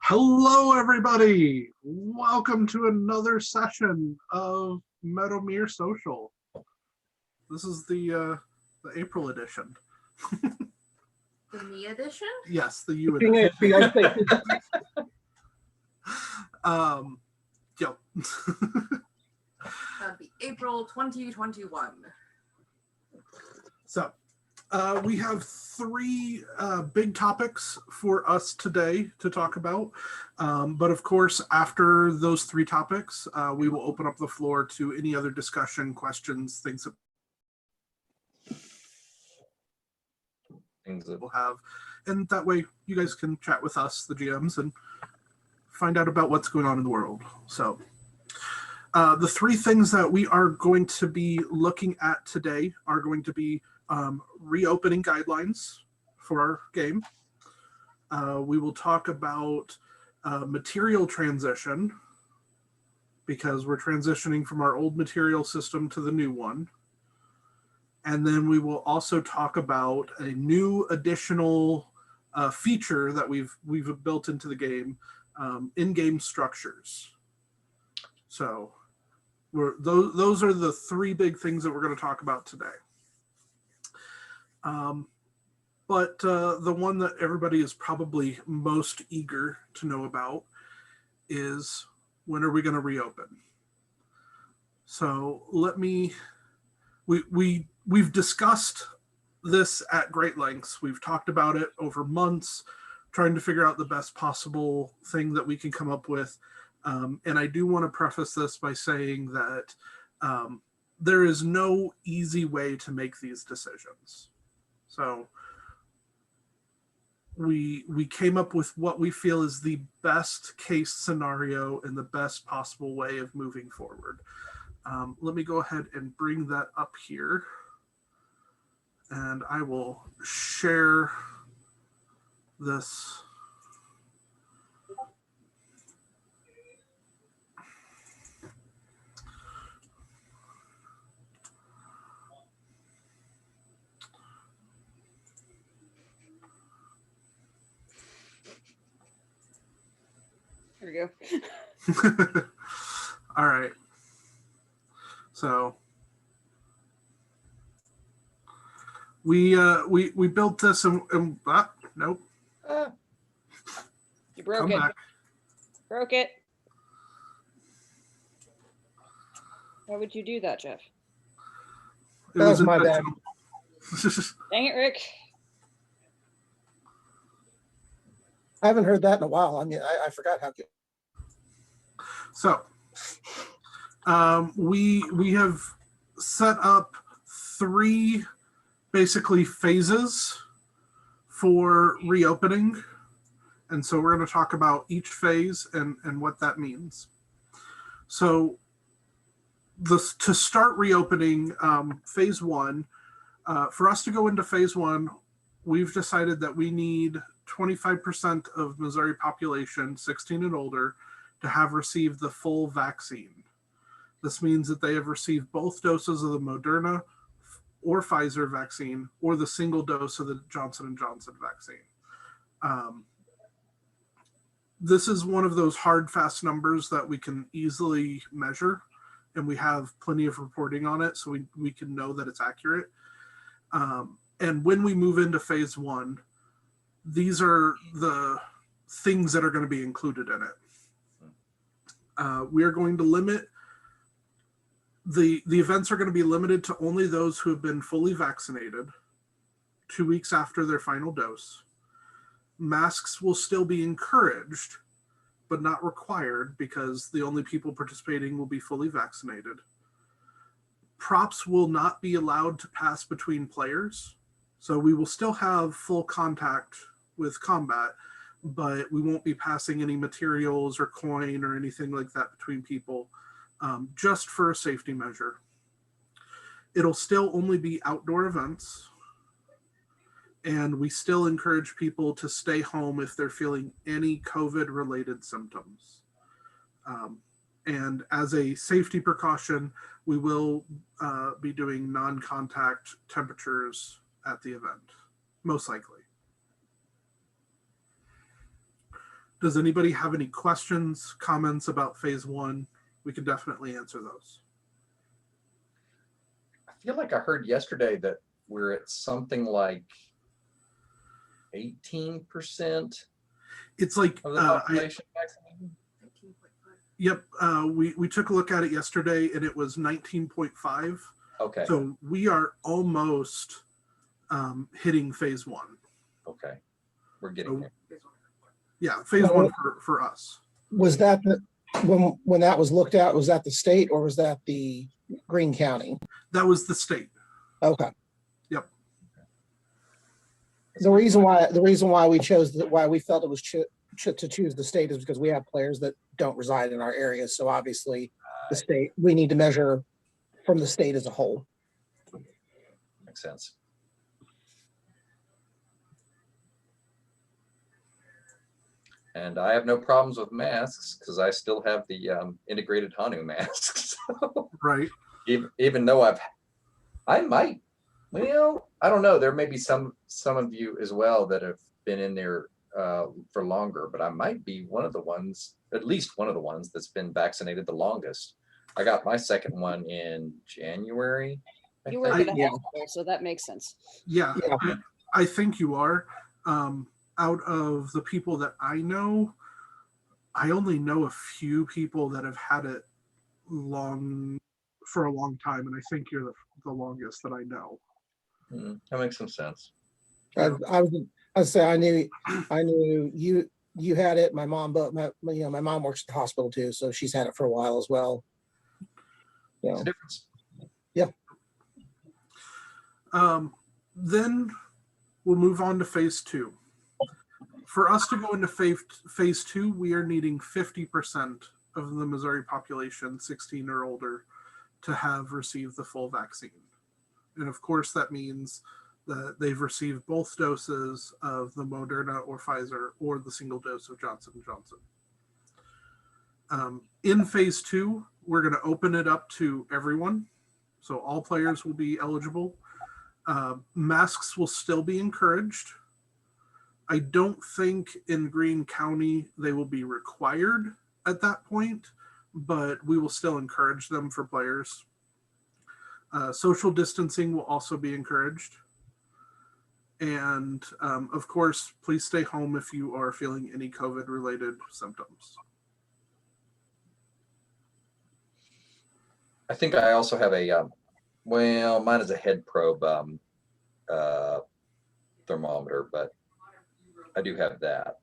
Hello, everybody. Welcome to another session of Meadowmere Social. This is the April edition. The me edition? Yes, the you edition. Yep. That'd be April 2021. So, we have three big topics for us today to talk about. But of course, after those three topics, we will open up the floor to any other discussion, questions, things that we'll have. And that way you guys can chat with us, the GMs, and find out about what's going on in the world. So the three things that we are going to be looking at today are going to be reopening guidelines for our game. We will talk about material transition, because we're transitioning from our old material system to the new one. And then we will also talk about a new additional feature that we've built into the game, in-game structures. So those are the three big things that we're going to talk about today. But the one that everybody is probably most eager to know about is, when are we going to reopen? So we've discussed this at great lengths. We've talked about it over months, trying to figure out the best possible thing that we can come up with. And I do want to preface this by saying that there is no easy way to make these decisions. So we came up with what we feel is the best case scenario and the best possible way of moving forward. Let me go ahead and bring that up here, and I will share this. There we go. All right. So we built this and nope. You broke Come it. back. Broke it. Why would you do that, Jeff? That was my bad. Dang it, Rick. I haven't heard that in a while. I mean, I forgot how good. So we have set up three basically phases for reopening. And so we're going to talk about each phase and what that means. So to start reopening phase one, for us to go into phase one, we've decided that we need 25% of Missouri population, 16 and older, to have received the full vaccine. This means that they have received both doses of the Moderna or Pfizer vaccine, or the single dose of the Johnson & Johnson vaccine. This is one of those hard, fast numbers that we can easily measure, and we have plenty of reporting on it, so we can know that it's accurate. And when we move into phase one, these are the things that are going to be included in it. We are going to limit the events are going to be limited to only those who have been fully vaccinated 2 weeks after their final dose. Masks will still be encouraged, but not required, because the only people participating will be fully vaccinated. Props will not be allowed to pass between players. So we will still have full contact with combat, but we won't be passing any materials or coin or anything like that between people, just for a safety measure. It'll still only be outdoor events, and we still encourage people to stay home if they're feeling any COVID-related symptoms. And as a safety precaution, we will be doing non-contact temperatures at the event, most likely. Does anybody have any questions, comments about phase 1? We can definitely answer those. I feel like I heard yesterday that we're at something like 18% It's like, of the population vaccinated. 19.5. yep, we took a look at it yesterday and it was 19.5. Okay. So we are almost hitting phase 1. Okay. We're getting there. Yeah, phase Well, 1 for us. Was that the, when that was looked at, was that the state or was that the Greene County? That was the state. Okay. Yep. The reason why we chose why we felt it was to choose the state is because we have players that don't reside in our area. So obviously the state, we need to measure from the state as a whole. Makes sense. And I have no problems with masks because I still have the integrated Hanu masks. Right. Even though I might, well, I don't know. There may be some of you as well that have been in there for longer, but I might be one of the ones, at least one of the ones that's been vaccinated the longest. I got my second one in January. You work at a Yeah. hospital, so that makes sense. Yeah, Yeah. I think you are. Out of the people that I know, I only know a few people that have had it for a long time, and I think you're the longest that I know. That makes some sense. I'd say I knew you had it. My mom, but my mom works at the hospital too, so she's had it for a while as well. Makes a difference. Then we'll move on to phase 2. For us to go into phase 2, we are needing 50% of the Missouri population, 16 or older, to have received the full vaccine. And of course, that means that they've received both doses of the Moderna or Pfizer or the single dose of Johnson & Johnson. In phase 2, we're going to open it up to everyone. So all players will be eligible. Masks will still be encouraged. I don't think in Greene County they will be required at that point, but we will still encourage them for players. Social distancing will also be encouraged. And of course, please stay home if you are feeling any COVID-related symptoms. I think I also have a, well, mine is a head probe thermometer, but I do have that.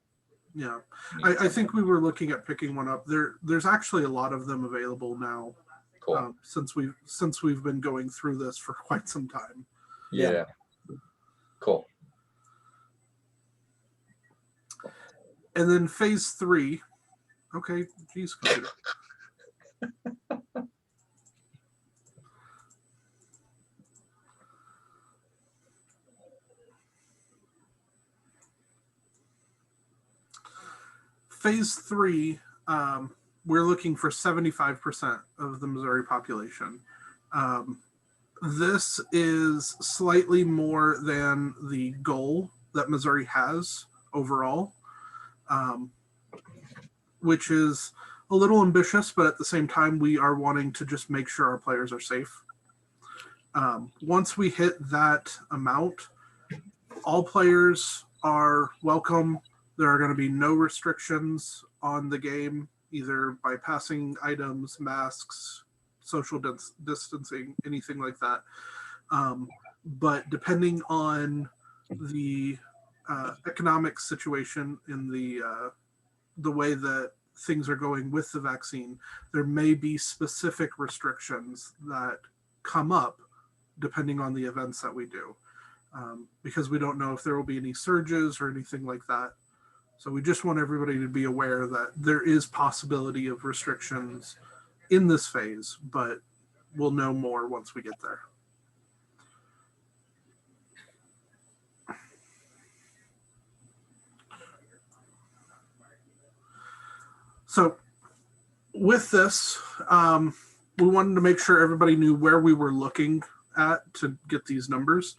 Yeah, I think we were looking at picking one up. There's actually a lot of them available now. Cool. Since we've been going through this for quite some time. Yeah. Cool. And then phase 3. Okay, geez, computer. Phase 3, we're looking for 75% of the Missouri population. This is slightly more than the goal that Missouri has overall, which is a little ambitious, but at the same time, we are wanting to just make sure our players are safe. Once we hit that amount, all players are welcome. There are going to be no restrictions on the game, either by passing items, masks, social distancing, anything like that. But depending on the economic situation in the way that things are going with the vaccine, there may be specific restrictions that come up depending on the events that we do, because we don't know if there will be any surges or anything like that. So we just want everybody to be aware that there is possibility of restrictions in this phase, but we'll know more once we get there. So with this, we wanted to make sure everybody knew where we were looking at to get these numbers.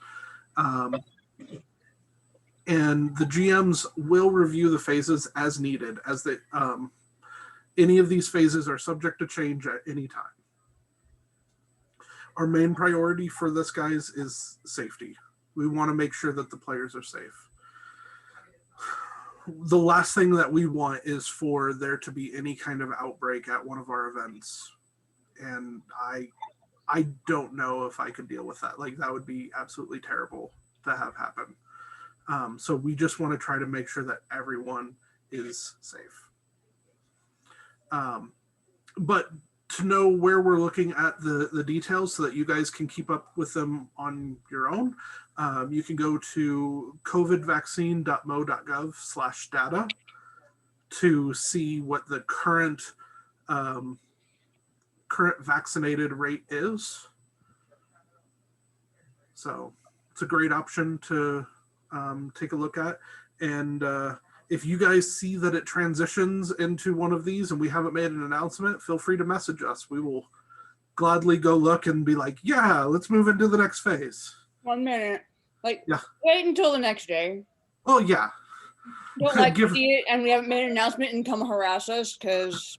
and the GMs will review the phases as needed, as they any of these phases are subject to change at any time. Our main priority for this, guys, is safety. We want to make sure that the players are safe. The last thing that we want is for there to be any kind of outbreak at one of our events. And I don't know if I could deal with that. Like, that would be absolutely terrible to have happen. So we just want to try to make sure that everyone is safe. But to know where we're looking at the details so that you guys can keep up with them on your own, you can go to covidvaccine.mo.gov/data to see what the current vaccinated rate is. So it's a great option to take a look at. And if you guys see that it transitions into one of these and we haven't made an announcement, feel free to message us. We will gladly go look and be like, yeah, let's move into the next phase. 1 minute. Like, Yeah. wait until the next day. Oh, yeah. Don't like to see it and we haven't made an announcement and come harass us, because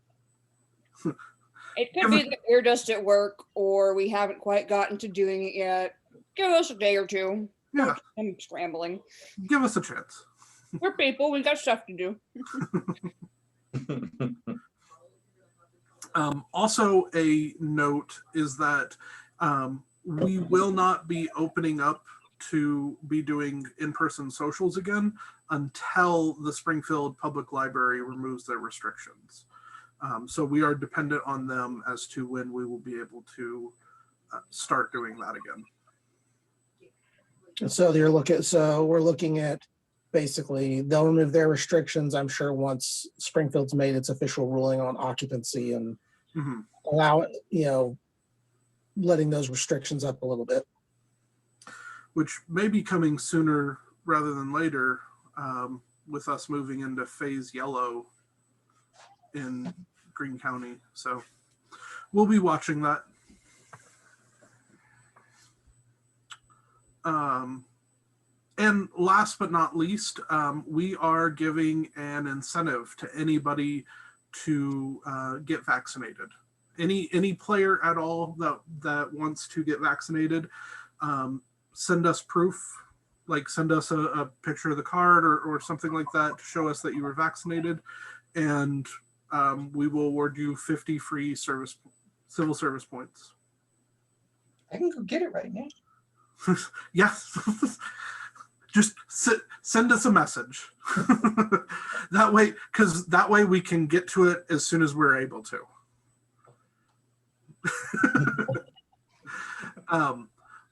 it could be that we're just at work or we haven't quite gotten to doing it yet. Give us a day or two. Yeah. I'm scrambling. Give us a chance. We're people. We got stuff to do. Also, a note is that we will not be opening up to be doing in-person socials again until the Springfield Public Library removes their restrictions. So we are dependent on them as to when we will be able to start doing that again. And so we're looking at basically they'll remove their restrictions, I'm sure, once Springfield's made its official ruling on occupancy and allow it, letting those restrictions up a little bit. Which may be coming sooner rather than later, with us moving into phase yellow in Greene County. So we'll be watching that. And last but not least, we are giving an incentive to anybody to get vaccinated. Any player at all that wants to get vaccinated, send us proof, like send us a picture of the card or something like that to show us that you were vaccinated, and we will award you 50 free civil service points. I can go get it right now. Yes. Just send us a message. That way we can get to it as soon as we're able to.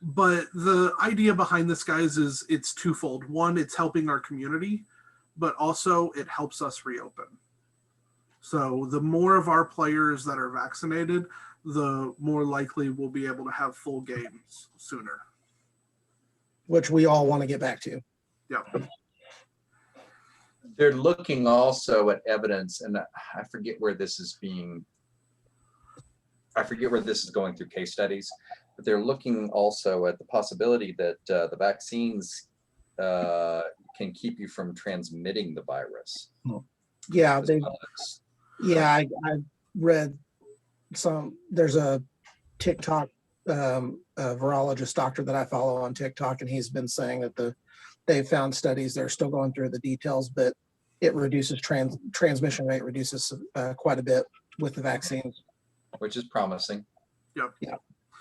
But the idea behind this, guys, is it's twofold. One, it's helping our community, but also it helps us reopen. So the more of our players that are vaccinated, the more likely we'll be able to have full games sooner. Which we all want to get back to. Yep. They're looking also at evidence, and I forget where this is going through case studies, but they're looking also at the possibility that the vaccines can keep you from transmitting the virus. Yeah, I read there's a TikTok virologist doctor that I follow on TikTok, and he's been saying that they found studies, they're still going through the details, but it reduces transmission rate reduces quite a bit with the vaccines, which is promising. Yep. Yeah.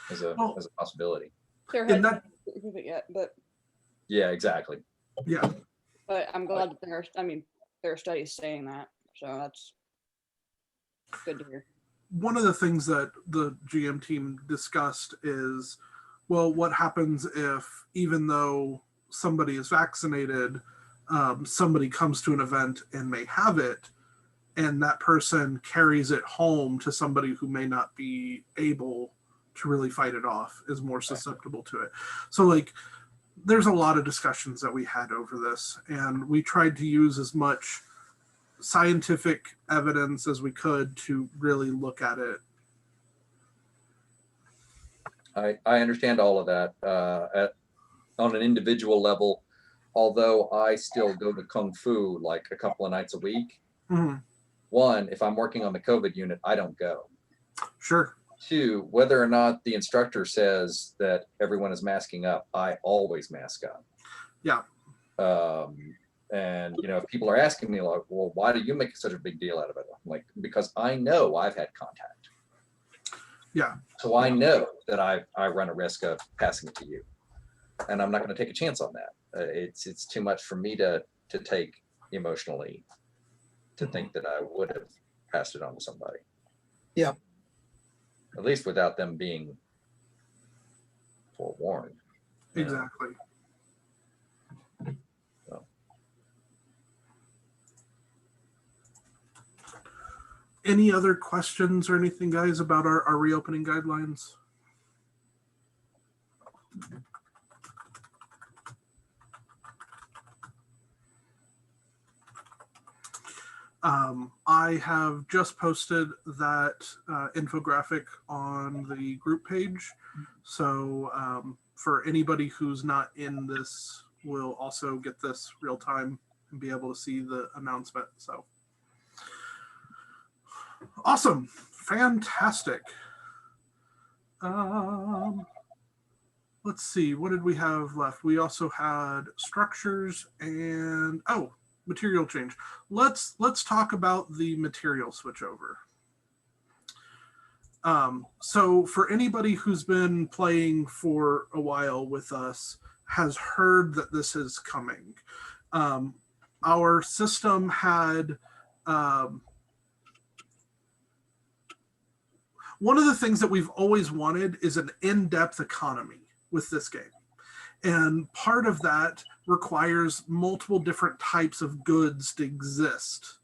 As a possibility. There hasn't been proof of it yet, but yeah, exactly. Yeah. But I'm glad that there are studies saying that, so that's good to hear. One of the things that the GM team discussed is, well, what happens if, even though somebody is vaccinated, somebody comes to an event and may have it, and that person carries it home to somebody who may not be able to really fight it off, is more susceptible to it. So, like, there's a lot of discussions that we had over this, and we tried to use as much scientific evidence as we could to really look at it. I understand all of that. On an individual level, although I still go to Kung Fu like a couple of nights a week. Mhm. One, if I'm working on the COVID unit, I don't go. Sure. Two, whether or not the instructor says that everyone is masking up, I always mask up. Yeah. And if people are asking me like, well, why do you make such a big deal out of it? I'm like, because I know I've had contact. Yeah. So I know that I run a risk of passing it to you, and I'm not going to take a chance on that. It's too much for me to take emotionally, to think that I would have passed it on to somebody. Yeah. At least without them being forewarned. Exactly. So. Any other questions or anything, guys, about our reopening guidelines? I have just posted that infographic on the group page. So for anybody who's not in this, will also get this real time and be able to see the announcement. So awesome. Fantastic. Let's see, what did we have left? We also had structures and material change. Let's talk about the material switchover. So for anybody who's been playing for a while with us, has heard that this is coming. Our system had one of the things that we've always wanted is an in-depth economy with this game. And part of that requires multiple different types of goods to exist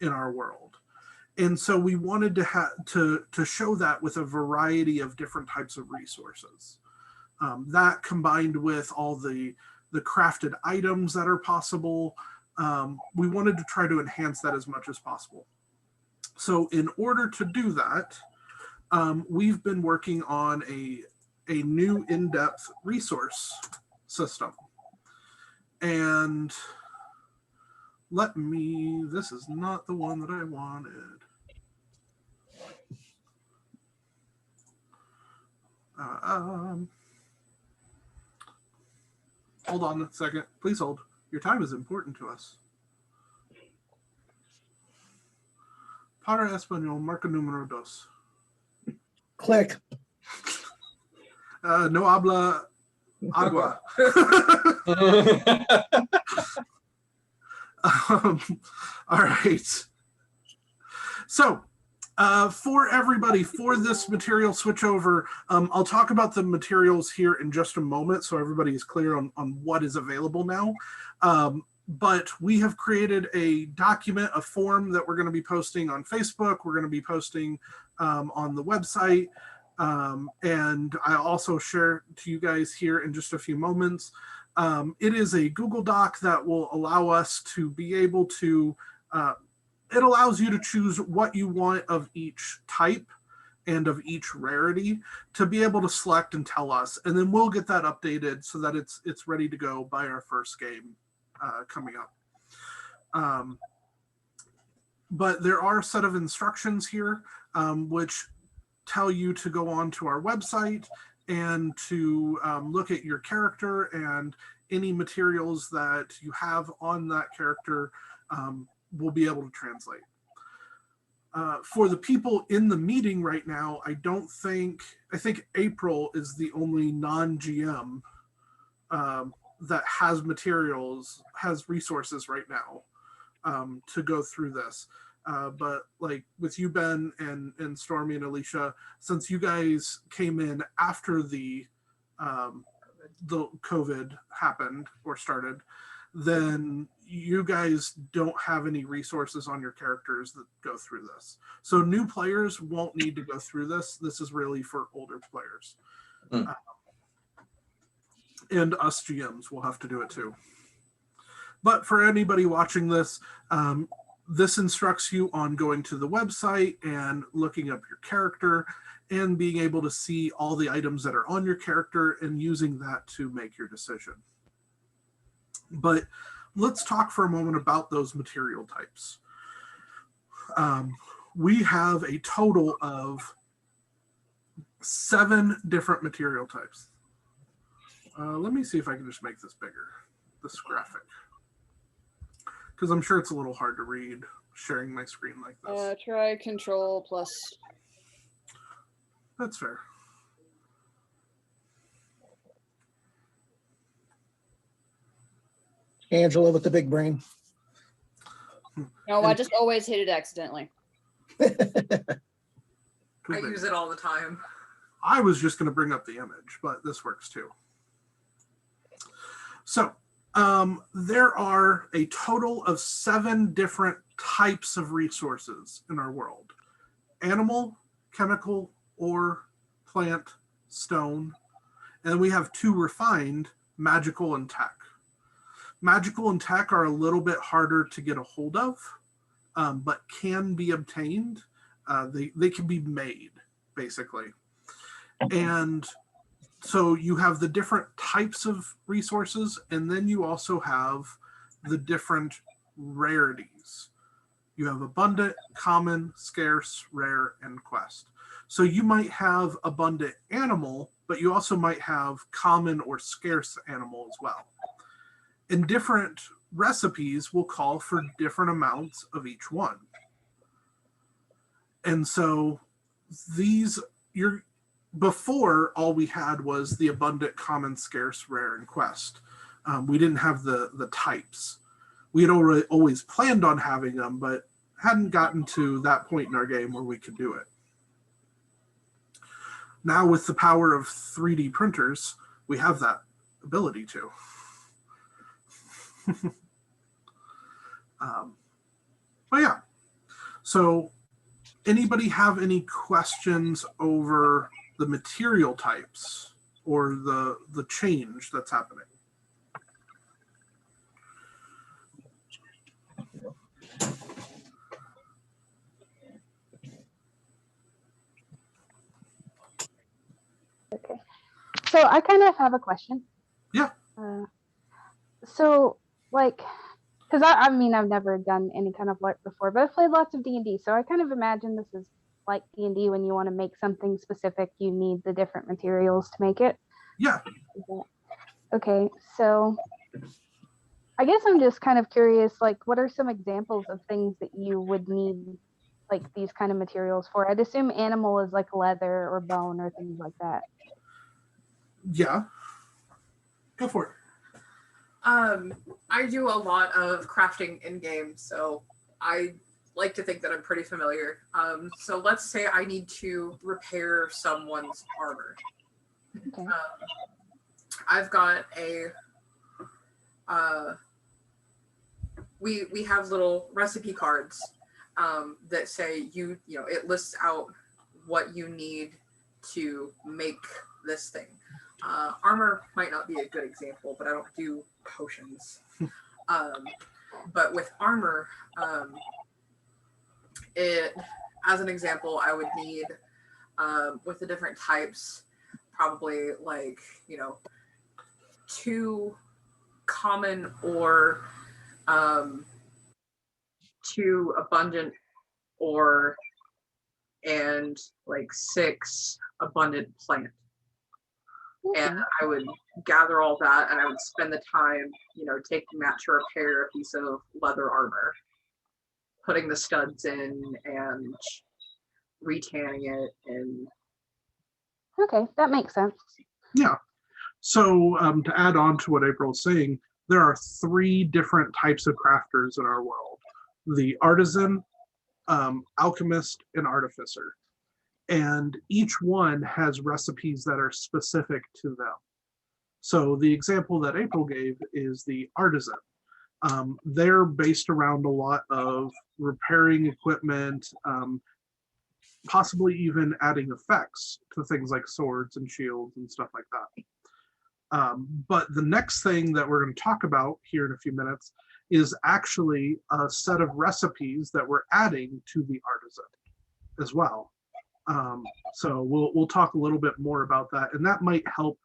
in our world. And so we wanted to show that with a variety of different types of resources. That combined with all the crafted items that are possible, we wanted to try to enhance that as much as possible. So in order to do that, we've been working on a new in-depth resource system. And this is not the one that I wanted. Hold on a second. Please hold. Your time is important to us. Para Español, marca número 2. Click. No habla agua. All right. So for everybody, for this material switchover, I'll talk about the materials here in just a moment so everybody is clear on what is available now. But we have created a document, a form that we're going to be posting on Facebook. We're going to be posting on the website. And I'll also share to you guys here in just a few moments. It is a Google Doc that will allow us to be able to, it allows you to choose what you want of each type and of each rarity to be able to select and tell us. And then we'll get that updated so that it's ready to go by our first game coming up. But there are a set of instructions here, which tell you to go on to our website and to look at your character, and any materials that you have on that character will be able to translate. For the people in the meeting right now, I think April is the only non-GM that has resources right now to go through this. But like with you, Ben, and Stormy and Alicia, since you guys came in after the COVID happened or started, then you guys don't have any resources on your characters that go through this. So new players won't need to go through this. This is really for older players. And us GMs will have to do it too. But for anybody watching this, this instructs you on going to the website and looking up your character and being able to see all the items that are on your character and using that to make your decision. But let's talk for a moment about those material types. We have a total of 7 different material types. Let me see if I can just make this bigger, this graphic, because I'm sure it's a little hard to read sharing my screen like this. Try Control plus. That's fair. Angela with the big brain. No, I just always hit it accidentally. I use it all the time. I was just going to bring up the image, but this works too. So there are a total of 7 different types of resources in our world: animal, chemical, ore, plant, stone, and we have 2 refined: magical and tech. Magical and tech are a little bit harder to get a hold of, but can be obtained. They can be made, basically. And so you have the different types of resources, and then you also have the different rarities. You have abundant, common, scarce, rare, and quest. So you might have abundant animal, but you also might have common or scarce animal as well. And different recipes will call for different amounts of each one. And so before, all we had was the abundant, common, scarce, rare, and quest. We didn't have the types. We had always planned on having them, but hadn't gotten to that point in our game where we could do it. Now with the power of 3D printers, we have that ability to. But yeah, so anybody have any questions over the material types or the change that's happening? Okay, so I kind of have a question. Yeah. So, like, because I mean, I've never done any kind of LARP before, but I've played lots of D&D, so I kind of imagine this is like D&D. When you want to make something specific, you need the different materials to make it. Yeah. Okay, so I guess I'm just kind of curious, like, what are some examples of things that you would need, like, these kind of materials for? I'd assume animal is like leather or bone or things like that. Yeah. Go for it. I do a lot of crafting in game, so I like to think that I'm pretty familiar. So let's say I need to repair someone's armor. Okay. I've got we have little recipe cards that say it lists out what you need to make this thing. Armor might not be a good example, but I don't do potions. But with armor, as an example, I would need with the different types, probably like 2 common or 2 abundant ore and like 6 abundant plant. And I would gather all that, and I would spend the time, taking that to repair a piece of leather armor, putting the studs in and retanning it. And Okay, that makes sense. Yeah. So to add on to what April's saying, there are 3 different types of crafters in our world: the artisan, alchemist, and artificer. And each one has recipes that are specific to them. So the example that April gave is the artisan. They're based around a lot of repairing equipment, possibly even adding effects to things like swords and shields and stuff like that. But the next thing that we're going to talk about here in a few minutes is actually a set of recipes that we're adding to the artisan as well. So we'll talk a little bit more about that, and that might help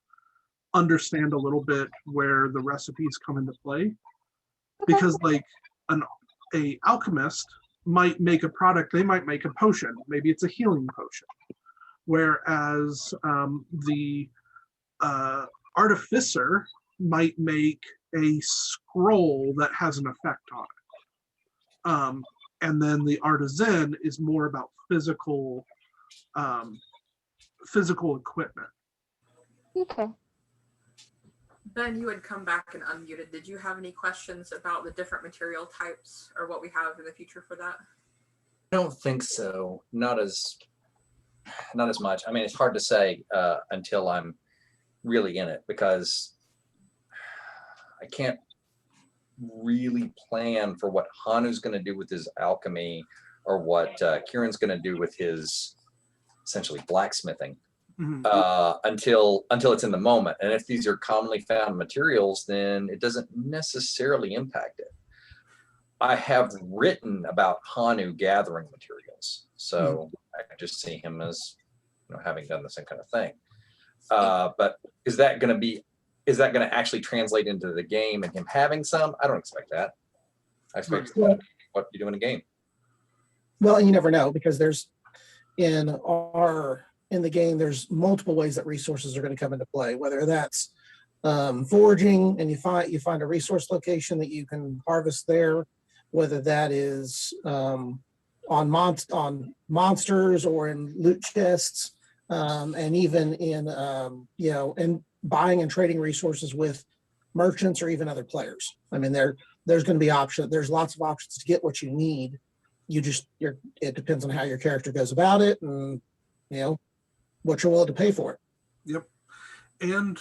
understand a little bit where the recipes come into play, Okay. because like a alchemist might make a product, they might make a potion, maybe it's a healing potion, whereas the artificer might make a scroll that has an effect on it. And then the artisan is more about physical equipment. Okay. Ben, you had come back and unmuted. Did you have any questions about the different material types or what we have in the future for that? I don't think so. Not as much. I mean, it's hard to say until I'm really in it, because I can't really plan for what Hanu's going to do with his alchemy, or what Kieran's going to do with his essentially blacksmithing. Until it's in the moment. And if these are commonly found materials, then it doesn't necessarily impact it. I have written about Hanu gathering materials, so I just see him as, having done the same kind of thing. But is that going to actually translate into the game and him having some? I don't expect that. I expect what you do in a game. Well, and you never know, because there's in the game, there's multiple ways that resources are going to come into play, whether that's foraging and you find a resource location that you can harvest there, whether that is on monsters or in loot chests, and even in in buying and trading resources with merchants or even other players. I mean, there's going to be options. There's lots of options to get what you need. It depends on how your character goes about it, and what you're willing to pay for it. Yep. And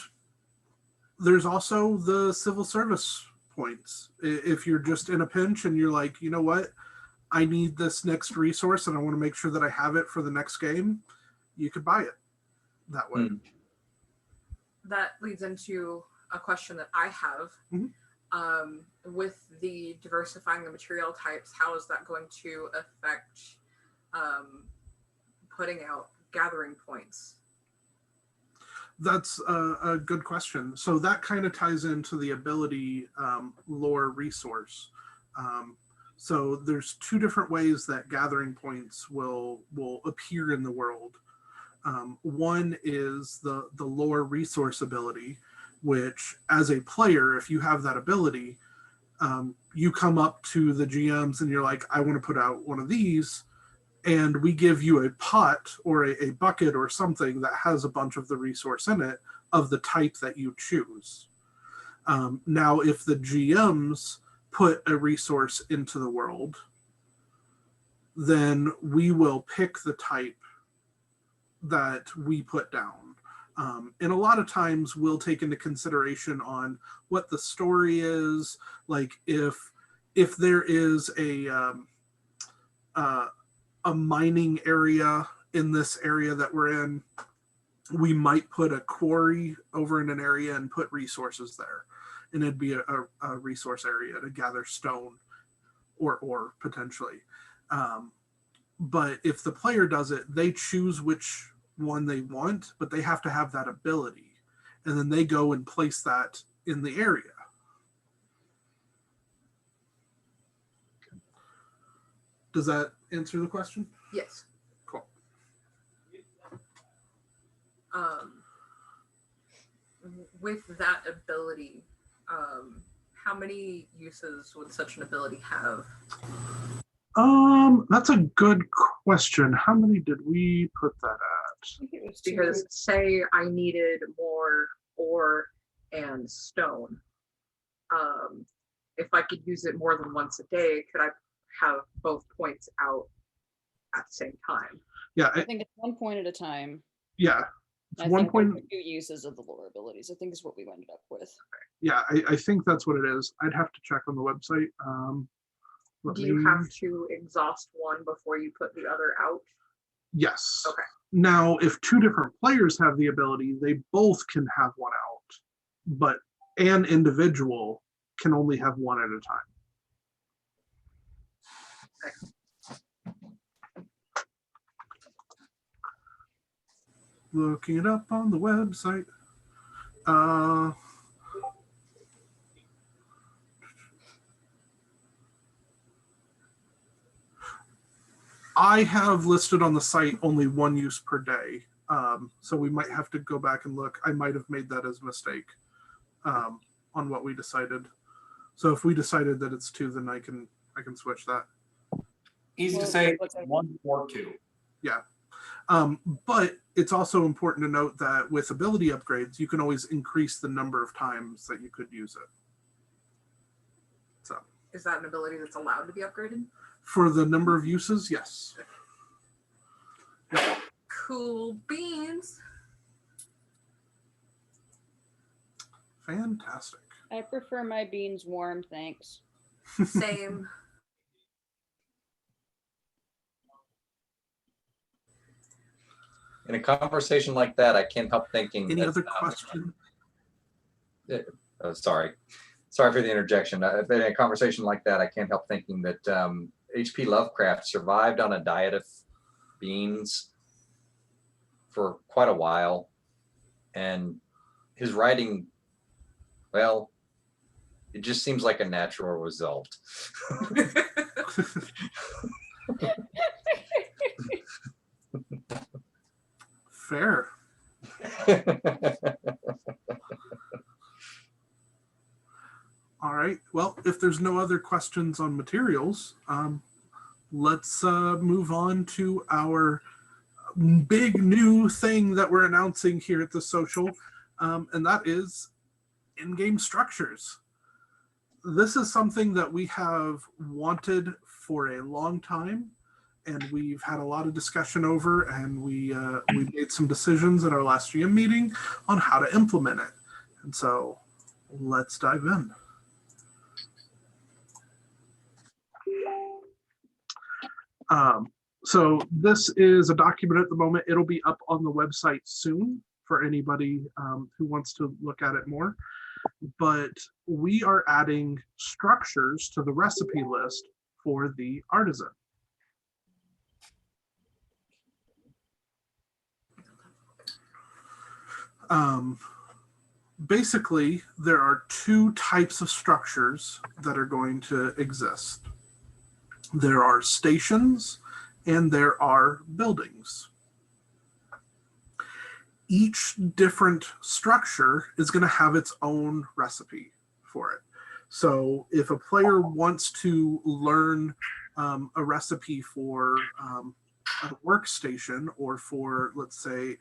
there's also the civil service points. If you're just in a pinch and you're like, you know what, I need this next resource and I want to make sure that I have it for the next game, you could buy it that way. That leads into a question that I have. With the diversifying the material types, how is that going to affect putting out gathering points? That's a good question. So that kind of ties into the ability lore resource. So there's two different ways that gathering points will appear in the world. One is the lore resource ability, which as a player, if you have that ability, you come up to the GMs and you're like, I want to put out one of these. And we give you a pot or a bucket or something that has a bunch of the resource in it of the type that you choose. Now, if the GMs put a resource into the world, then we will pick the type that we put down. And a lot of times we'll take into consideration on what the story is. Like if there is a mining area in this area that we're in, we might put a quarry over in an area and put resources there. And it'd be a resource area to gather stone or ore potentially. But if the player does it, they choose which one they want, but they have to have that ability. And then they go and place that in the area. Does that answer the question? Yes. Cool. With that ability, how many uses would such an ability have? That's a good question. How many did we put that at? Because say I needed more ore and stone. If I could use it more than once a day, could I have both points out at the same time? Yeah, I think it's 1 point at a time. Yeah, I 1 think point. there's 2 uses of the lore abilities, I think is what we ended up with. Yeah, I think that's what it is. I'd have to check on the website. Do you have to exhaust one before you put the other out? Yes. Okay. Now, if 2 different players have the ability, they both can have one out, but an individual can only have one at a time. Looking it up on the website. I have listed on the site only 1 use per day. So we might have to go back and look. I might have made that as a mistake on what we decided. So if we decided that it's 2, then I can switch that. Easy to say, 1 or 2. Yeah. But it's also important to note that with ability upgrades, you can always increase the number of times that you could use it. So Is that an ability that's allowed to be upgraded? for the number of uses, yes. Yeah. Cool beans. Fantastic. I prefer my beans warm, thanks. Same. In a conversation like that, I can't help thinking. Any that, other question? Sorry for the interjection. But in a conversation like that, I can't help thinking that H.P. Lovecraft survived on a diet of beans for quite a while, and his writing, well, it just seems like a natural result. Fair. All right. Well, if there's no other questions on materials, let's move on to our big new thing that we're announcing here at the social, and that is in-game structures. This is something that we have wanted for a long time, and we've had a lot of discussion over, and we made some decisions at our last GM meeting on how to implement it. And so let's dive in. So this is a document at the moment. It'll be up on the website soon for anybody who wants to look at it more. But we are adding structures to the recipe list for the artisan. Basically, there are 2 types of structures that are going to exist. There are stations and there are buildings. Each different structure is going to have its own recipe for it. So if a player wants to learn a recipe for a workstation, or for, let's say,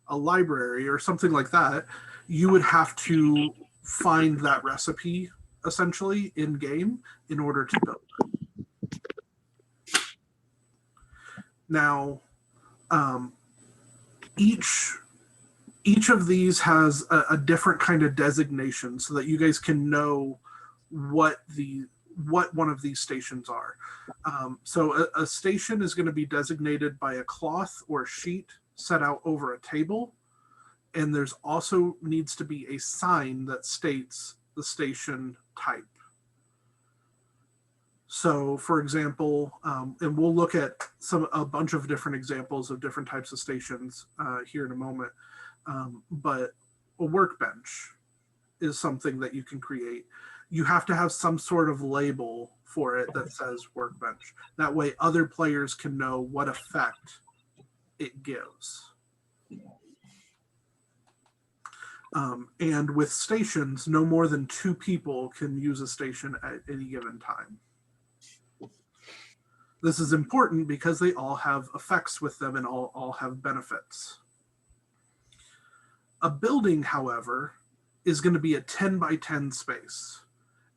a library or something like that, you would have to find that recipe essentially in game in order to build it. Now, each of these has a different kind of designation so that you guys can know what one of these stations are. So a station is going to be designated by a cloth or a sheet set out over a table, and there's also needs to be a sign that states the station type. So, for example, and we'll look at a bunch of different examples of different types of stations here in a moment, but a workbench is something that you can create. You have to have some sort of label for it that says workbench. That way other players can know what effect it gives. And with stations, no more than 2 people can use a station at any given time. This is important because they all have effects with them and all have benefits. A building, however, is going to be a 10 by 10 space.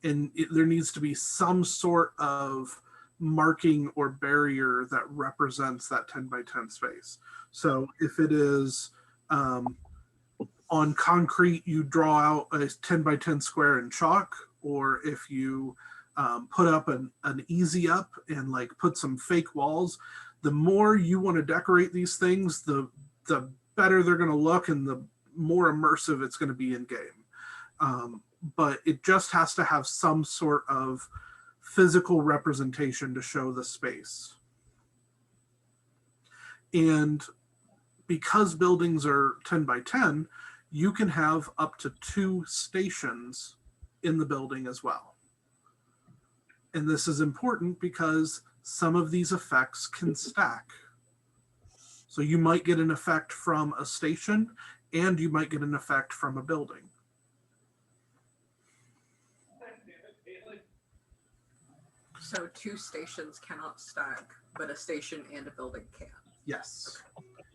And there needs to be some sort of marking or barrier that represents that 10 by 10 space. So if it is on concrete, you draw out a 10 by 10 square in chalk, or if you put up an easy up and like put some fake walls, the more you want to decorate these things, the better they're going to look and the more immersive it's going to be in game. But it just has to have some sort of physical representation to show the space. And because buildings are 10 by 10, you can have up to 2 stations in the building as well. And this is important because some of these effects can stack. So you might get an effect from a station and you might get an effect from a building. So 2 stations cannot stack, but a station and a building can. Yes.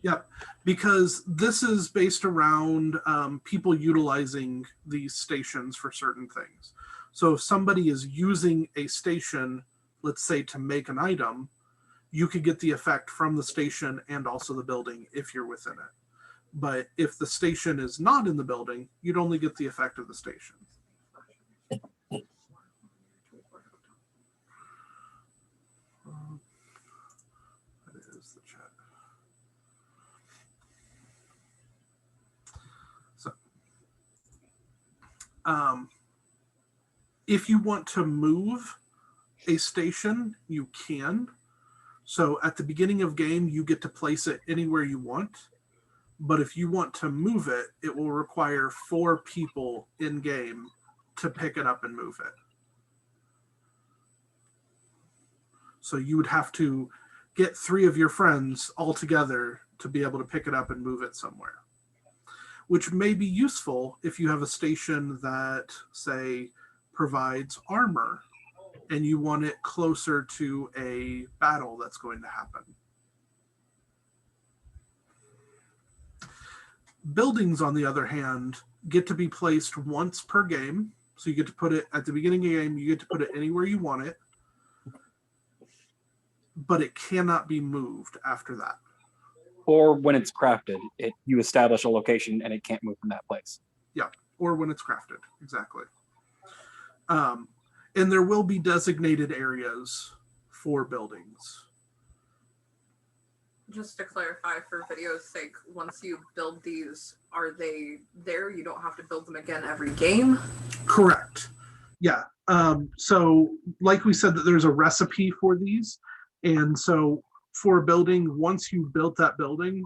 Yep. Because this is based around people utilizing these stations for certain things. So if somebody is using a station, let's say to make an item, you could get the effect from the station and also the building if you're within it. But if the station is not in the building, you'd only get the effect of the station. That is the chat. So, if you want to move a station, you can. So at the beginning of game, you get to place it anywhere you want. But if you want to move it, it will require 4 people in game to pick it up and move it. So you would have to get 3 of your friends all together to be able to pick it up and move it somewhere, which may be useful if you have a station that, say, provides armor and you want it closer to a battle that's going to happen. Buildings, on the other hand, get to be placed once per game. So you get to put it at the beginning of the game, you get to put it anywhere you want it, but it cannot be moved after that. Or when it's crafted, you establish a location and it can't move from that place. Yeah, or when it's crafted, exactly. And there will be designated areas for buildings. Just to clarify for video's sake, once you build these, are they there? You don't have to build them again every game? Correct. Yeah. So like we said, that there's a recipe for these. And so for a building, once you've built that building,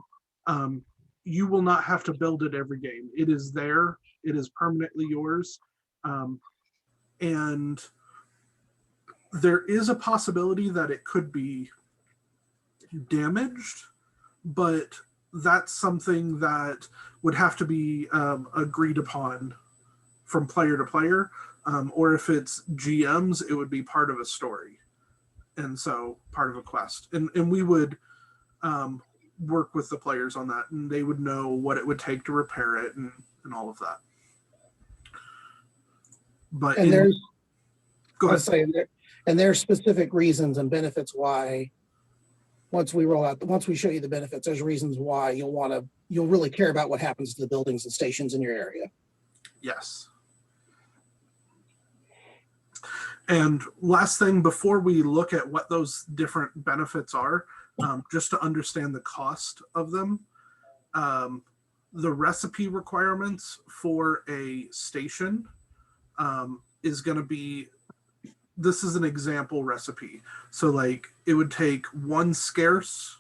you will not have to build it every game. It is there. It is permanently yours. And there is a possibility that it could be damaged, but that's something that would have to be agreed upon from player to player. Or if it's GMs, it would be part of a story. And so part of a quest. And we would work with the players on that, and they would know what it would take to repair it and all of that. But And there's, go ahead. And there's specific reasons and benefits why once we show you the benefits, there's reasons why you'll really care about what happens to the buildings and stations in your area. Yes. And last thing, before we look at what those different benefits are, just to understand the cost of them, the recipe requirements for a station is going to be, this is an example recipe. So like it would take 1 scarce,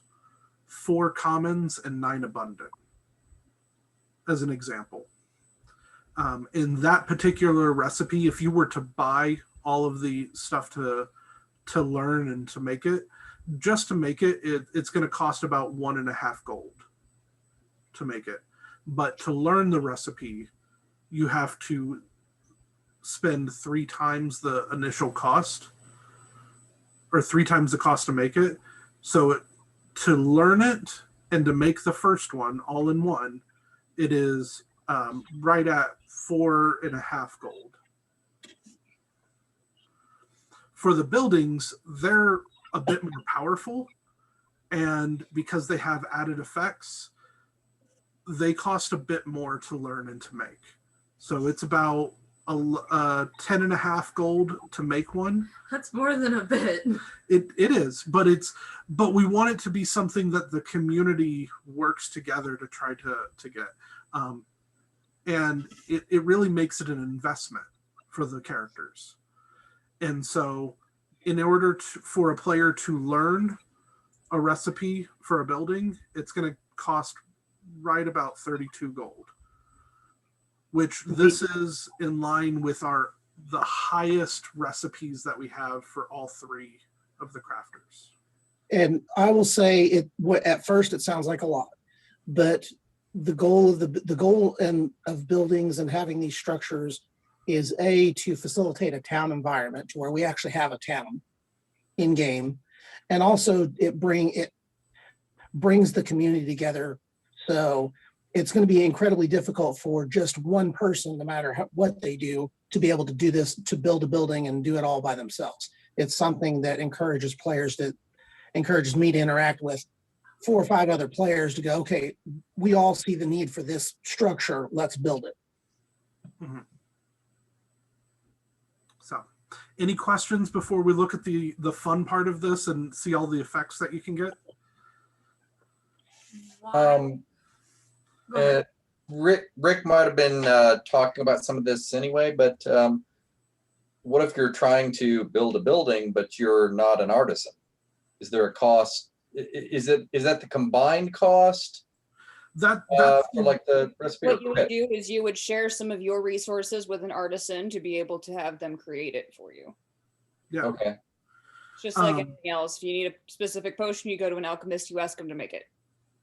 4 commons, and 9 abundant as an example. In that particular recipe, if you were to buy all of the stuff to learn and to make it, just to make it, it's going to cost about 1.5 gold to make it. But to learn the recipe, you have to spend 3 times the initial cost, or 3 times the cost to make it. So to learn it and to make the first one all in one, it is right at 4.5 gold. For the buildings, they're a bit more powerful, and because they have added effects, they cost a bit more to learn and to make. So it's about 10.5 gold to make one. That's more than a bit. It is, but we want it to be something that the community works together to try to get. And it really makes it an investment for the characters. And so in order for a player to learn a recipe for a building, it's going to cost right about 32 gold, which this is in line with the highest recipes that we have for all three of the crafters. And I will say at first it sounds like a lot, but the goal of buildings and having these structures is to facilitate a town environment to where we actually have a town in game, and also it brings the community together. So it's going to be incredibly difficult for just one person, no matter what they do, to be able to do this, to build a building and do it all by themselves. It's something that encourages me to interact with 4 or 5 other players to go, okay, we all see the need for this structure, let's build it. Mm-hmm. So, any questions before we look at the fun part of this and see all the effects that you can get? Rick might have been talking about some of this anyway, but what if you're trying to build a building, but you're not an artisan? Is there a cost? Is that the combined cost? For like the recipe? What you would do is you would share some of your resources with an artisan to be able to have them create it for you. Yeah. Okay. It's just like anything else. If you need a specific potion, you go to an alchemist, you ask them to make it.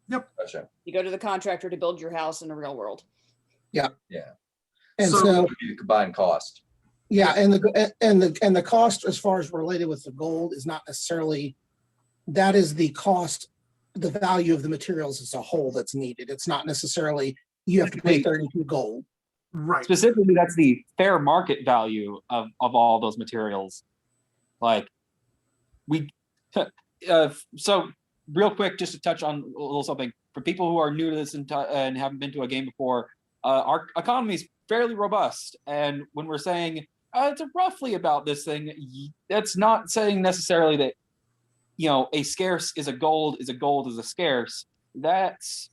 Yep. Gotcha. You go to the contractor to build your house in the real world. Yeah. Yeah. And so the combined cost. Yeah, and the cost as far as related with the gold is not necessarily, that is the cost, the value of the materials as a whole that's needed. It's not necessarily you have to pay 32 gold. Right. Specifically, that's the fair market value of all those materials. Like so real quick, just to touch on a little something for people who are new to this and haven't been to a game before, our economy is fairly robust. And when we're saying it's roughly about this thing, that's not saying necessarily that, a scarce is a gold is a scarce. That's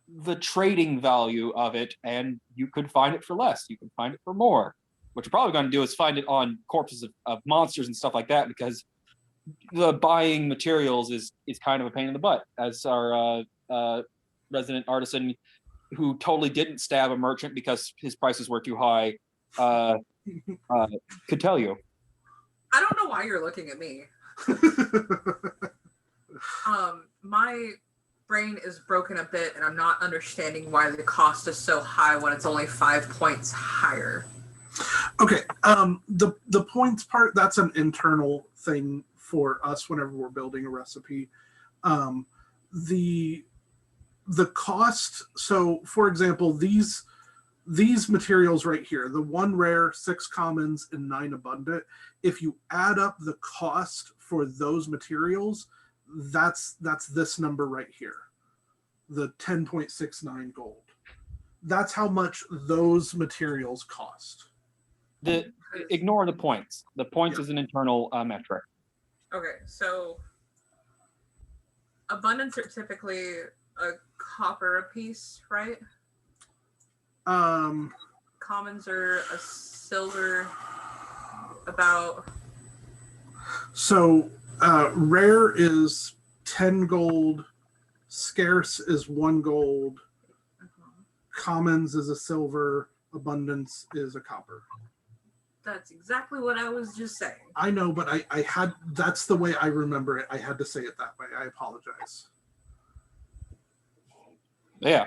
the trading value of it, and you could find it for less, you can find it for more. What you're probably going to do is find it on corpses of monsters and stuff like that, because the buying materials is kind of a pain in the butt, as our resident artisan who totally didn't stab a merchant because his prices were too high could tell you. I don't know why you're looking at me. My brain is broken a bit, and I'm not understanding why the cost is so high when it's only 5 points higher. Okay, the points part, that's an internal thing for us whenever we're building a recipe. The cost, so for example, these materials right here, the 1 rare, 6 commons, and 9 abundant, if you add up the cost for those materials, that's this number right here, the 10.69 gold. That's how much those materials cost. Ignore the points. The points is an internal metric. Okay, so abundance are typically a copper a piece, right? Commons are a silver, about. So rare is 10 gold, scarce is 1 gold, commons is a silver, abundance is a copper. That's exactly what I was just saying. I know, but I had, that's the way I remember it. I had to say it that way. I apologize. Yeah.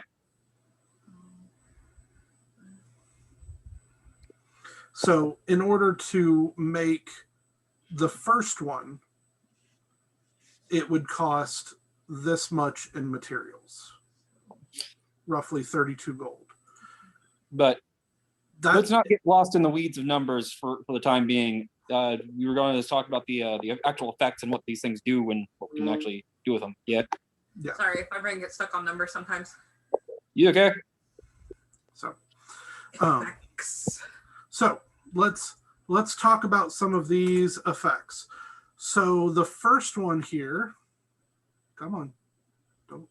So in order to make the first one, it would cost this much in materials, roughly 32 gold. But let's not get lost in the weeds of numbers for the time being. We were going to talk about the actual effects and what these things do and what we can actually do with them. Yeah. Yeah. Sorry, if my brain gets stuck on numbers sometimes. You okay? So, Effects. so let's talk about some of these effects. So the first one here, come on, don't.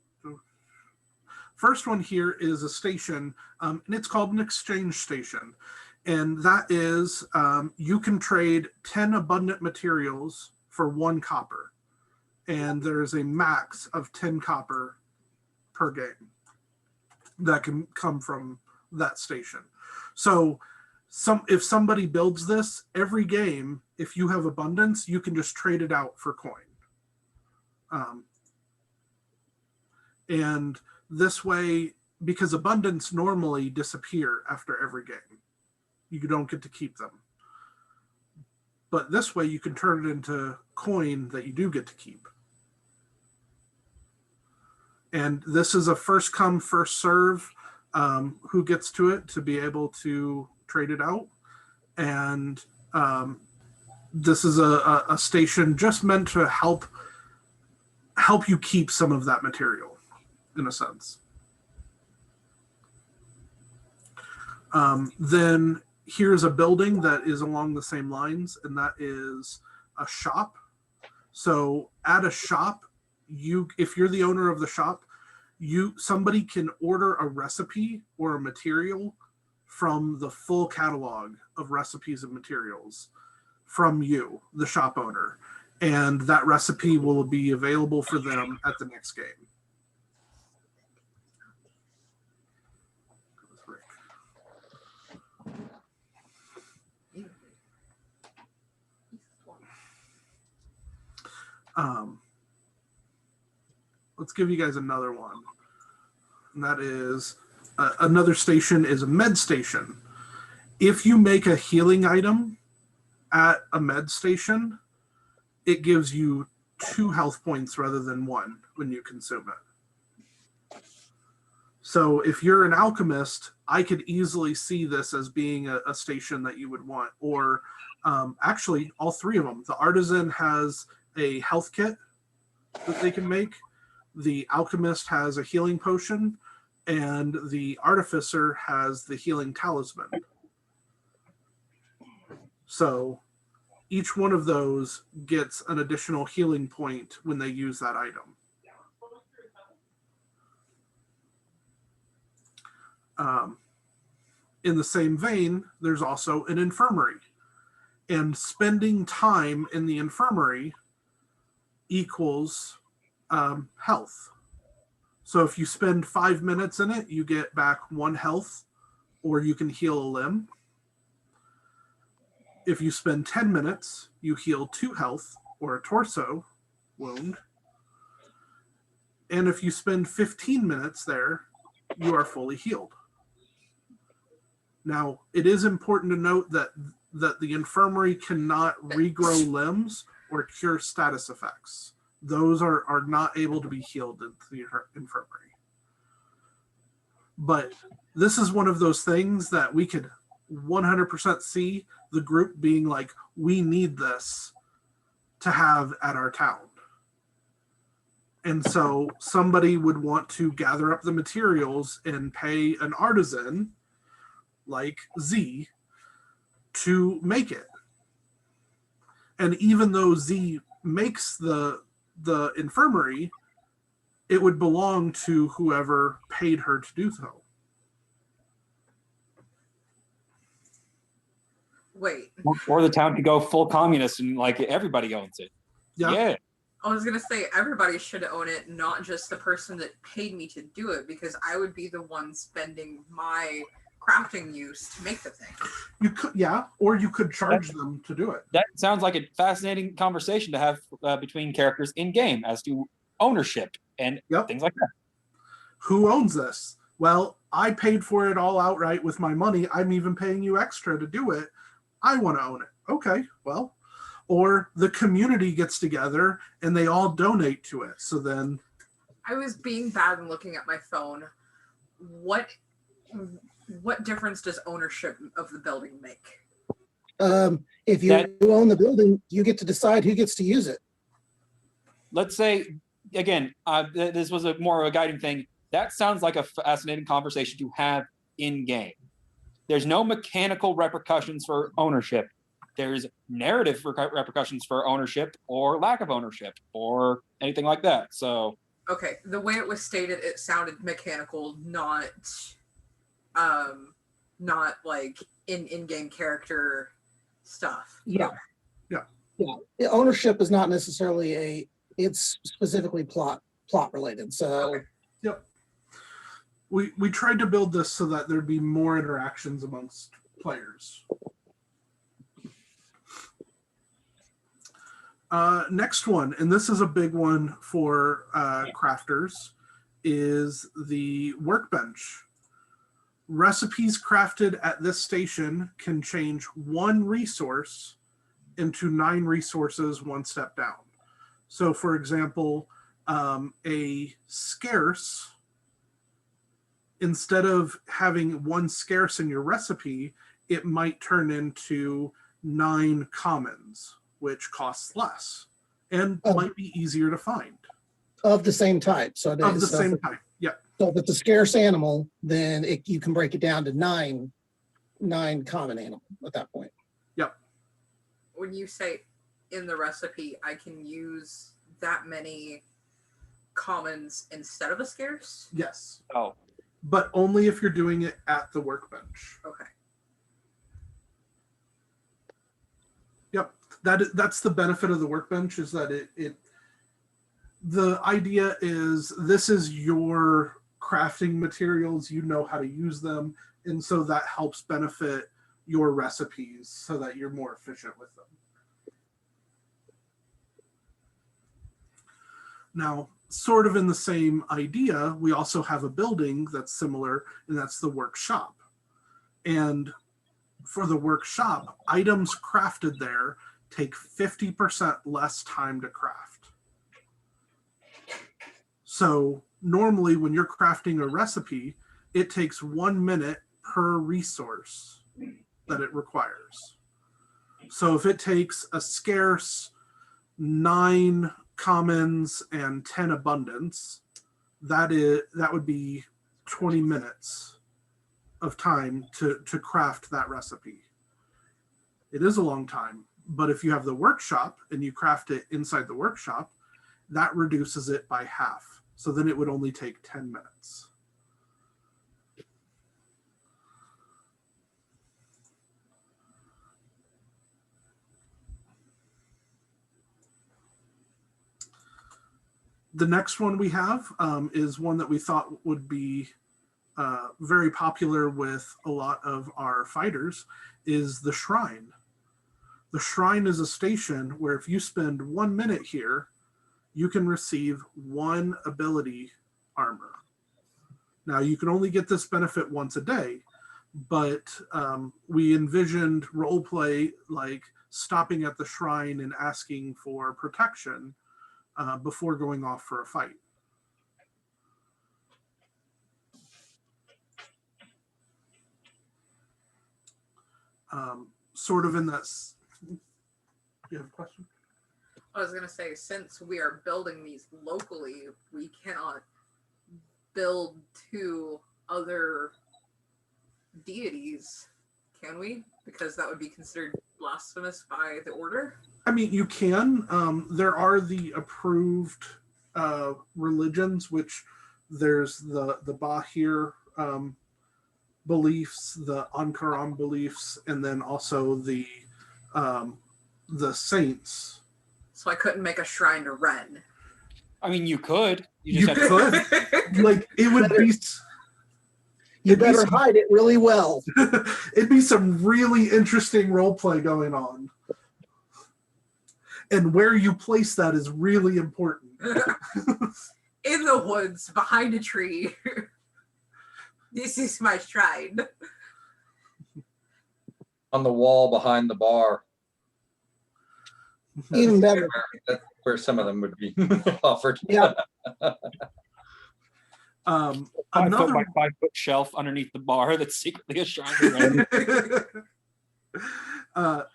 First one here is a station, and it's called an exchange station. And that is, you can trade 10 abundant materials for 1 copper. And there's a max of 10 copper per game. that can come from that station. So if somebody builds this, every game, if you have abundance, you can just trade it out for coin. And this way, because abundance normally disappear after every game, you don't get to keep them. But this way you can turn it into coin that you do get to keep. And this is a first come, first serve, who gets to it to be able to trade it out. And this is a station just meant to help you keep some of that material, in a sense. Then here's a building that is along the same lines, and that is a shop. So at a shop, if you're the owner of the shop, somebody can order a recipe or a material from the full catalog of recipes and materials from you, the shop owner, and that recipe will be available for them at the next game. Let's give you guys another one. And that is another station is a med station. If you make a healing item at a med station, it gives you 2 health points rather than 1 when you consume it. So if you're an alchemist, I could easily see this as being a station that you would want. Or actually, all 3 of them. The artisan has a health kit that they can make. The alchemist has a healing potion, and the artificer has the healing talisman. So each one of those gets an additional healing point when they use that item. In the same vein, there's also an infirmary. And spending time in the infirmary equals health. So if you spend 5 minutes in it, you get back 1 health, or you can heal a limb. If you spend 10 minutes, you heal 2 health or a torso wound. And if you spend 15 minutes there, you are fully healed. Now, it is important to note that the infirmary cannot regrow limbs or cure status effects. Those are not able to be healed in the infirmary. But this is one of those things that we could 100% see the group being like, we need this to have at our town. And so somebody would want to gather up the materials and pay an artisan like Z to make it. And even though Z makes the infirmary, it would belong to whoever paid her to do so. Wait. Or the town could go full communist and like everybody owns it. Yeah. I was gonna say everybody should own it, not just the person that paid me to do it, because I would be the one spending my crafting use to make the thing. You could, yeah, or you could charge them to do it. That sounds like a fascinating conversation to have between characters in game as to ownership and things like that. Who owns this? Well, I paid for it all outright with my money. I'm even paying you extra to do it. I want to own it. Okay, well, or the community gets together and they all donate to it. So then I was being bad and looking at my phone. What difference does ownership of the building make? If you own the building, you get to decide who gets to use it. Let's say, again, this was more of a guiding thing. That sounds like a fascinating conversation to have in game. There's no mechanical repercussions for ownership. There's narrative repercussions for ownership or lack of ownership or anything like that. So okay, the way it was stated, it sounded mechanical, not like in-game character stuff. Yeah. The ownership is not necessarily it's specifically plot related. So Yep. we tried to build this so that there'd be more interactions amongst players. Next one, and this is a big one for crafters, is the workbench. Recipes crafted at this station can change 1 resource into 9 resources 1 step down. So for example, a scarce, instead of having 1 scarce in your recipe, it might turn into 9 commons, which costs less and might be easier to find. Of the same type. So Of the same type, yeah. So if it's a scarce animal, then you can break it down to 9 common animal at that point. Yep. When you say in the recipe, I can use that many commons instead of a scarce? Yes. Oh. But only if you're doing it at the workbench. Okay. Yep. That's the benefit of the workbench, is that the idea is this is your crafting materials, you know how to use them, and so that helps benefit your recipes so that you're more efficient with them. Now, sort of in the same idea, we also have a building that's similar, and that's the workshop. And for the workshop, items crafted there take 50% less time to craft. So normally when you're crafting a recipe, it takes 1 minute per resource that it requires. So if it takes a scarce 9 commons and 10 abundance, that would be 20 minutes of time to craft that recipe. It is a long time, but if you have the workshop and you craft it inside the workshop, that reduces it by half. So then it would only take 10 minutes. The next one we have is one that we thought would be very popular with a lot of our fighters, is the shrine. The shrine is a station where if you spend 1 minute here, you can receive 1 ability armor. Now you can only get this benefit once a day, but we envisioned roleplay like stopping at the shrine and asking for protection before going off for a fight. Sort of in that. You have a question? I was going to say, since we are building these locally, we cannot build to other deities, can we? Because that would be considered blasphemous by the order. I mean, you can. There are the approved religions, which there's the Bahir beliefs, the Ankaram beliefs, and then also the saints. So I couldn't make a shrine to Ren. I mean, you could. You could. Like, it would be. You better hide it really well. It'd be some really interesting role play going on. And where you place that is really important. In the woods, behind a tree. This is my shrine. On the wall behind the bar. Even better. That's where some of them would be offered. Yeah. 5 Another foot by 5 foot shelf underneath the bar that's secretly a shrine to Ren. How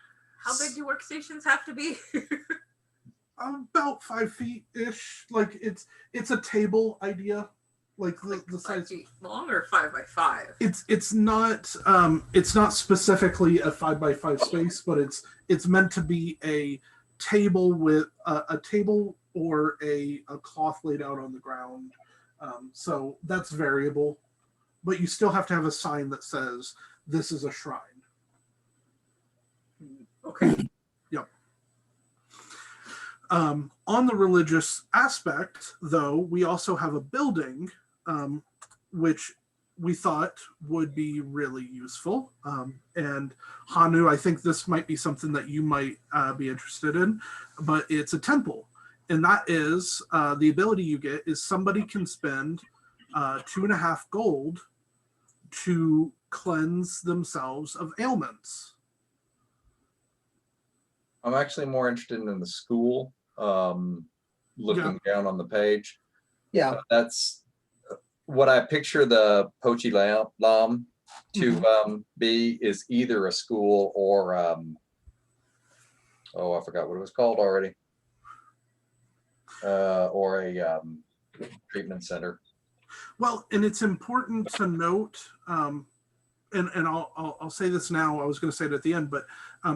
big do workstations have to be? About 5 feet ish. Like it's a table idea. Like the 5 size. feet long or 5 by 5? It's not specifically a 5 by 5 space, but it's meant to be a table with a table or a cloth laid out on the ground. So that's variable, but you still have to have a sign that says this is a shrine. Okay. Yep. On the religious aspect, though, we also have a building, which we thought would be really useful. And Hanu, I think this might be something that you might be interested in, but it's a temple. And that is the ability you get is somebody can spend 2.5 gold to cleanse themselves of ailments. I'm actually more interested in the school. Looking down on the page. Yeah. That's what I picture the Pochi Lam to be, is either a school or oh, I forgot what it was called already. Or a treatment center. Well, and it's important to note, and I'll say this now, I was going to say it at the end, but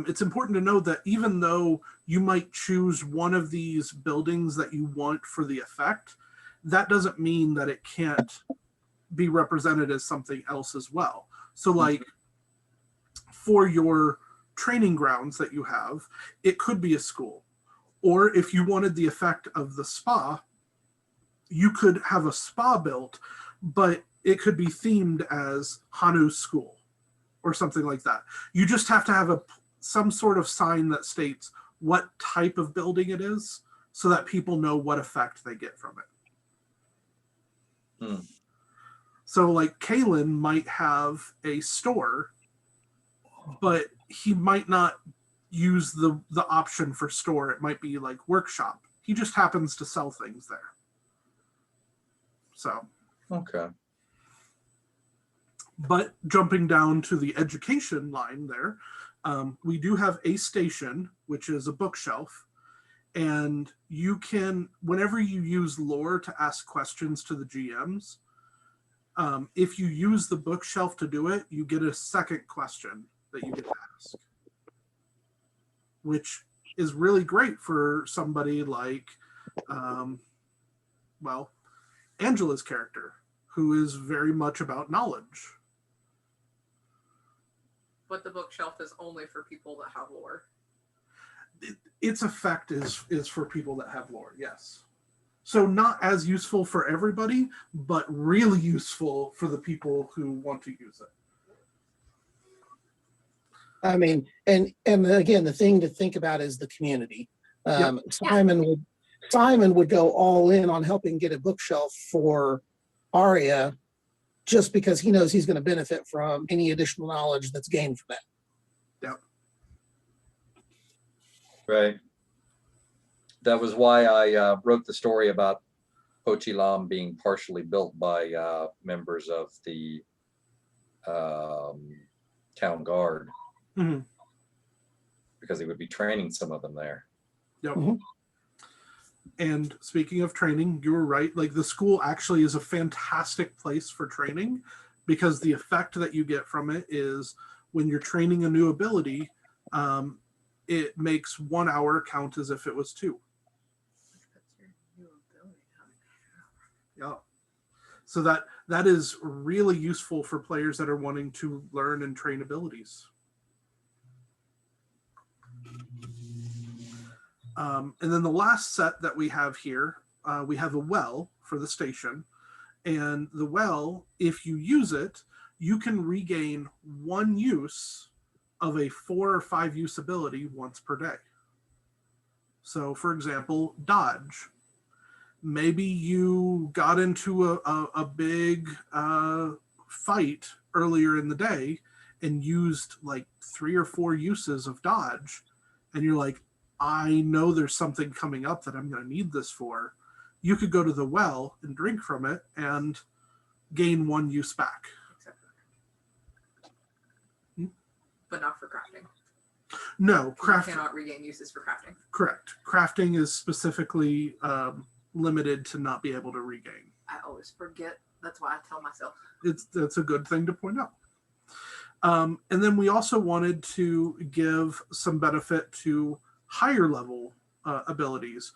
it's important to know that even though you might choose one of these buildings that you want for the effect, that doesn't mean that it can't be represented as something else as well. So like for your training grounds that you have, it could be a school. Or if you wanted the effect of the spa, you could have a spa built, but it could be themed as Hanu's school or something like that. You just have to have some sort of sign that states what type of building it is so that people know what effect they get from it. So like Kalen might have a store, but he might not use the option for store. It might be like workshop. He just happens to sell things there. So. Okay. But jumping down to the education line there, we do have a station, which is a bookshelf. And you can, whenever you use lore to ask questions to the GMs, if you use the bookshelf to do it, you get a second question that you get to ask, which is really great for somebody like, well, Angela's character, who is very much about knowledge. But the bookshelf is only for people that have lore. Its effect is for people that have lore, yes. So not as useful for everybody, but really useful for the people who want to use it. I mean, and again, the thing to think about is the community. Simon would go all in on helping get a bookshelf for Arya, just because he knows he's going to benefit from any additional knowledge that's gained from that. Yep. Right. That was why I wrote the story about Pochi Lam being partially built by members of the town guard, because he would be training some of them there. Yep. And speaking of training, you were right. Like the school actually is a fantastic place for training, because the effect that you get from it is when you're training a new ability, it makes 1 hour count as if it was 2. Yeah. So that is really useful for players that are wanting to learn and train abilities. And then the last set that we have here, we have a well for the station. And the well, if you use it, you can regain 1 use of a 4 or 5 use ability once per day. So for example, dodge. Maybe you got into a big fight earlier in the day and used like 3 or 4 uses of dodge. And you're like, I know there's something coming up that I'm going to need this for. You could go to the well and drink from it and gain 1 use back. But not for crafting. No, You cannot regain uses for crafting. Correct. Crafting is specifically limited to not be able to regain. I always forget. That's why I tell myself. That's a good thing to point out. And then we also wanted to give some benefit to higher level abilities.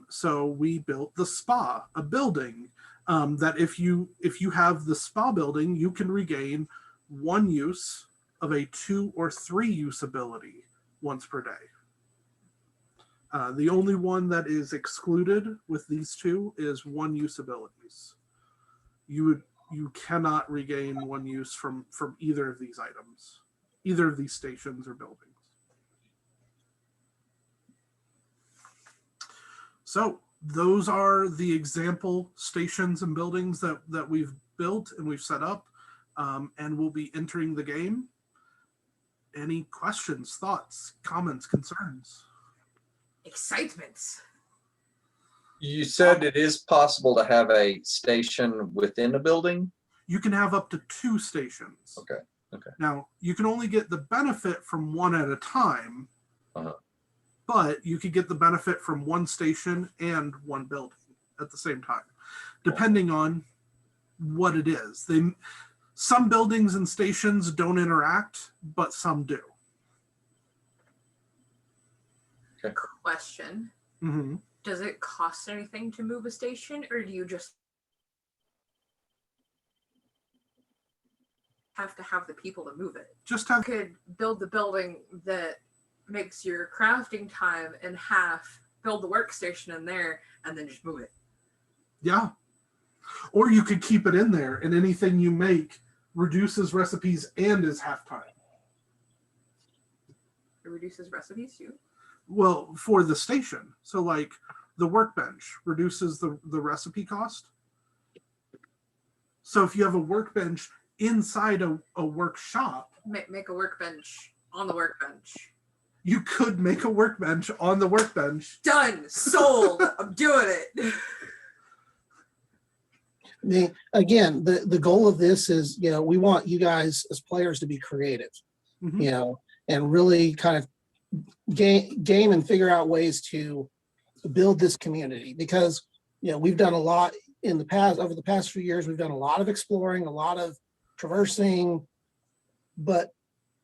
So we built the spa, a building that if you have the spa building, you can regain 1 use of a 2 or 3 use ability once per day. The only one that is excluded with these 2 is 1 use abilities. You would you cannot regain one use from either of these items, either of these stations or buildings. So those are the example stations and buildings that we've built and we've set up, and we'll be entering the game. Any questions, thoughts, comments, concerns? Excitement. You said it is possible to have a station within a building? You can have up to 2 stations. Okay. Okay. Now, you can only get the benefit from one at a time, but you could get the benefit from one station and one building at the same time, depending on what it is. Some buildings and stations don't interact, but some do. Okay. Question. Mm-hmm. Does it cost anything to move a station, or do you just have to have the people to move it? Just have. You could build the building that makes your crafting time in half, build the workstation in there, and then just move it. Yeah. Or you could keep it in there, and anything you make reduces recipes and is half time. It reduces recipes too? Well, for the station. So like the workbench reduces the recipe cost. So if you have a workbench inside a workshop, Make a workbench on the workbench. you could make a workbench on the workbench. Done. Sold. I'm doing it. Again, the goal of this is, we want you guys as players to be creative, Mhm. And really kind of game and figure out ways to build this community, because, we've done a lot in the past, over the past few years, we've done a lot of exploring, a lot of traversing, but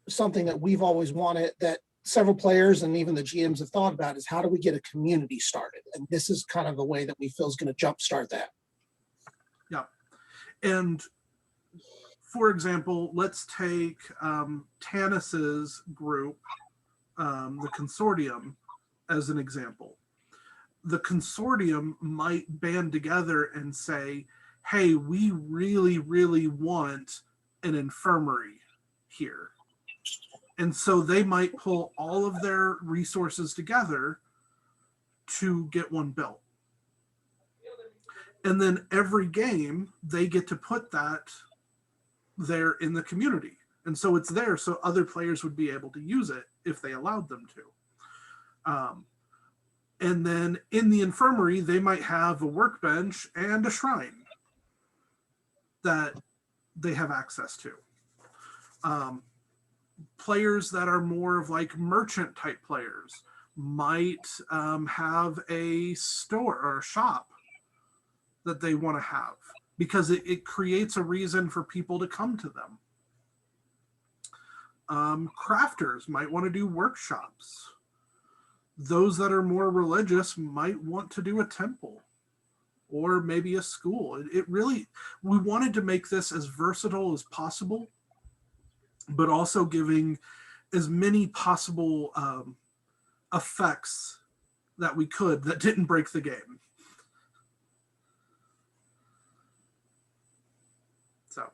something that we've always wanted, that several players and even the GMs have thought about, is how do we get a community started? And this is kind of a way that we feel is going to jumpstart that. Yeah. And for example, let's take Tanis's group, the consortium, as an example. The consortium might band together and say, hey, we really, really want an infirmary here. And so they might pull all of their resources together to get one built. And then every game, they get to put that there in the community. And so it's there so other players would be able to use it if they allowed them to. And then in the infirmary, they might have a workbench and a shrine that they have access to. Players that are more of like merchant type players might have a store or a shop that they want to have, because it creates a reason for people to come to them. Crafters might want to do workshops. Those that are more religious might want to do a temple or maybe a school. It really, we wanted to make this as versatile as possible, but also giving as many possible effects that we could that didn't break the game. So.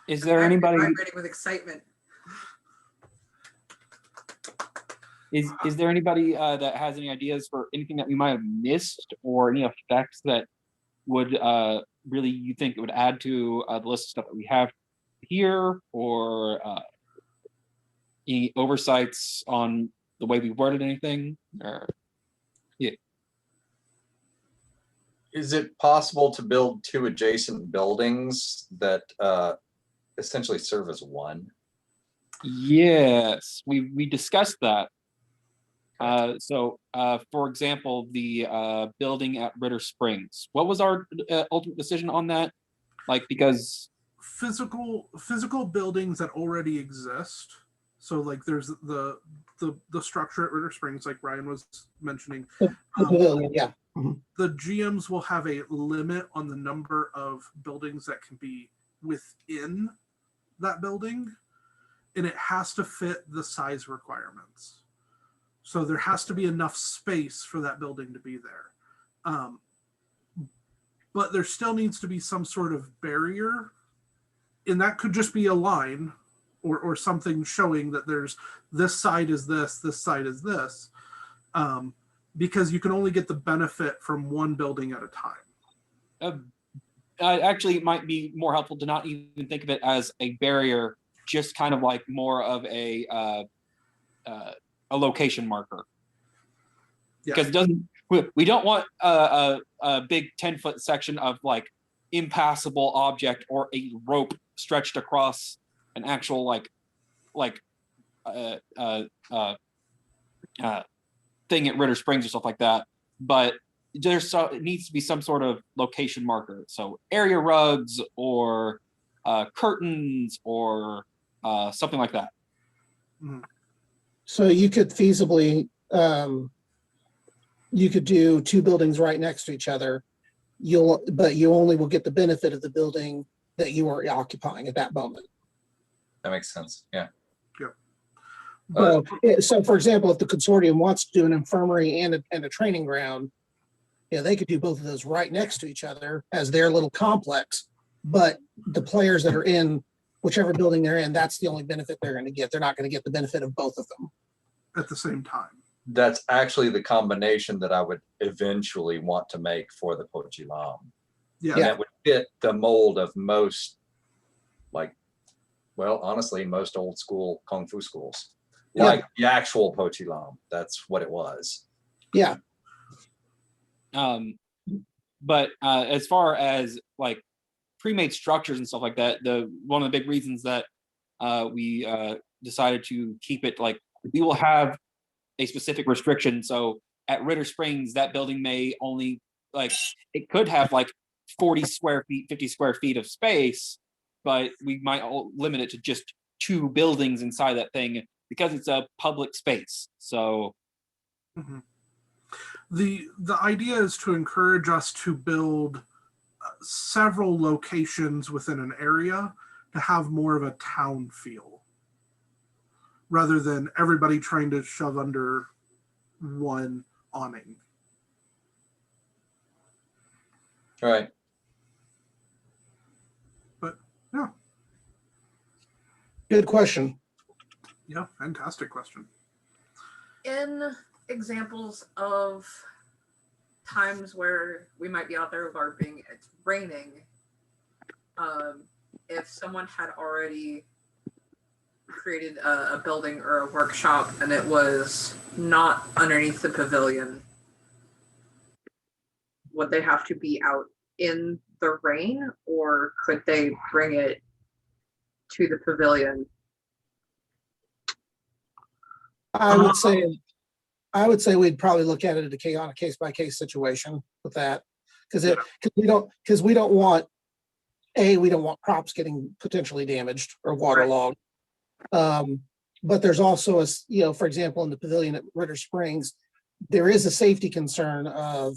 Is there anybody? I'm ready with excitement. Is there anybody that has any ideas for anything that we might have missed, or any effects that would really, you think it would add to the list of stuff that we have here, or any oversights on the way we worded anything? Or yeah. Is it possible to build 2 adjacent buildings that essentially serve as one? Yes, we discussed that. So for example, the building at Ritter Springs, what was our ultimate decision on that? Like, because physical buildings that already exist. So like there's the structure at Ritter Springs, like Ryan was mentioning. Yeah. The GMs will have a limit on the number of buildings that can be within that building, and it has to fit the size requirements. So there has to be enough space for that building to be there. but there still needs to be some sort of barrier, and that could just be a line or something showing that there's this side is this side is this, because you can only get the benefit from one building at a time. Actually, it might be more helpful to not even think of it as a barrier, just kind of like more of a location marker. Because it doesn't. We don't want a big 10-foot section of like impassable object or a rope stretched across an actual thing at Ritter Springs or stuff like that. But it needs to be some sort of location marker. So area rugs or curtains or something like that. So you could feasibly, you could do two buildings right next to each other. But you only will get the benefit of the building that you are occupying at that moment. That makes sense. Yeah. So for example, if the consortium wants to do an infirmary and a training ground, they could do both of those right next to each other as their little complex. But the players that are in whichever building they're in, that's the only benefit they're going to get. They're not going to get the benefit of both of them at the same time. That's actually the combination that I would eventually want to make for the Pochi Lam. Yeah. And that would fit the mold of most, honestly, most old school Kung Fu schools. Like the actual Pochi Lam. That's what it was. Yeah. But as far as like pre-made structures and stuff like that, one of the big reasons that we decided to keep it, like, we will have a specific restriction. So at Ritter Springs, that building may only, it could have 40 square feet, 50 square feet of space, but we might limit it to just 2 buildings inside that thing because it's a public space. So the idea is to encourage us to build several locations within an area to have more of a town feel, rather than everybody trying to shove under one awning. All right. But yeah. Good question. Yeah, fantastic question. In examples of times where we might be out there LARPing, it's raining, if someone had already created a building or a workshop and it was not underneath the pavilion, would they have to be out in the rain, or could they bring it to the pavilion? I would say we'd probably look at it on a case-by-case situation with that, because we don't want crops getting potentially damaged or waterlogged. But there's also for example, in the pavilion at Ritter Springs, there is a safety concern of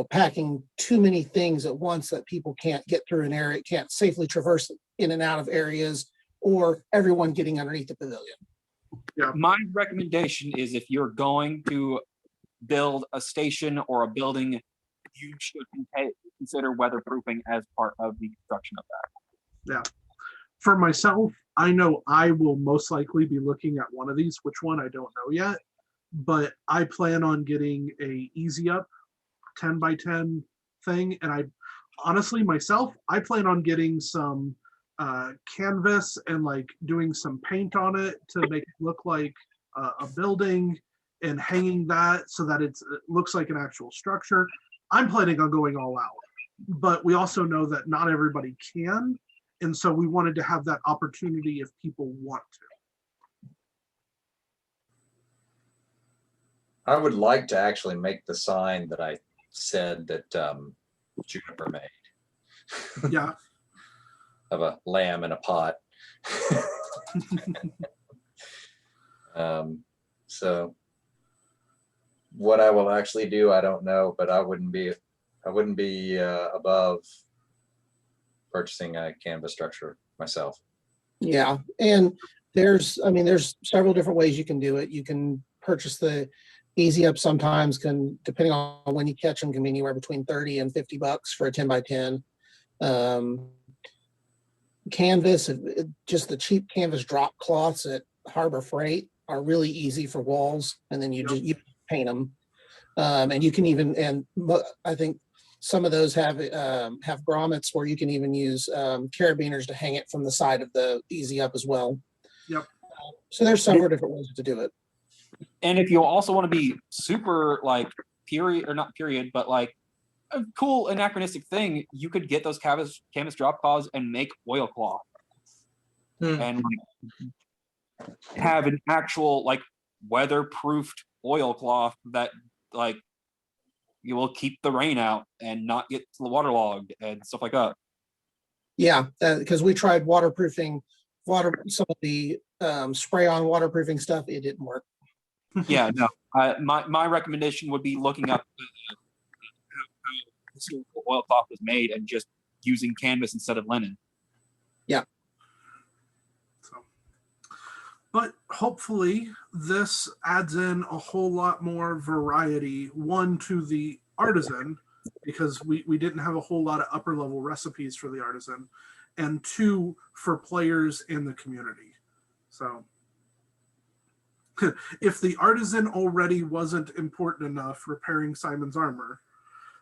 packing too many things at once that people can't get through an area, can't safely traverse in and out of areas, or everyone getting underneath the pavilion. Yeah. My recommendation is, if you're going to build a station or a building, you should consider weatherproofing as part of the construction of that. Yeah. For myself, I know I will most likely be looking at one of these. Which one, I don't know yet, but I plan on getting a easy up 10 by 10 thing. And I honestly, myself, I plan on getting some canvas and doing some paint on it to make it look like a building, and hanging that so that it looks like an actual structure. I'm planning on going all out, but we also know that not everybody can, and so we wanted to have that opportunity if people want to. I would like to actually make the sign that I said that Juniper made. Yeah. Of a lamb in a pot. So what I will actually do, I don't know, but I wouldn't be above purchasing a canvas structure myself. Yeah, and there's several different ways you can do it. You can purchase the Easy Up sometimes can, depending on when you catch them, can be anywhere between 30 and 50 bucks for a 10 by 10. Canvas, just the cheap canvas drop cloths at Harbor Freight are really easy for walls, and then you paint them. And you can even, I think some of those have grommets where you can even use carabiners to hang it from the side of the Easy Up as well. Yep. So there's several different ways to do it. And if you also want to be super like period, or not period, but like a cool anachronistic thing, you could get those canvas drop cloths and make oilcloth. And like, have an actual like weatherproofed oilcloth that like you will keep the rain out and not get waterlogged and stuff like that. Yeah, because we tried waterproofing some of the spray on waterproofing stuff. It didn't work. Yeah, no. My recommendation would be looking up how oilcloth was made and just using canvas instead of linen. Yeah. So, but hopefully this adds in a whole lot more variety, one, to the artisan, because we didn't have a whole lot of upper level recipes for the artisan, and two, for players in the community. So if the artisan already wasn't important enough repairing Simon's armor,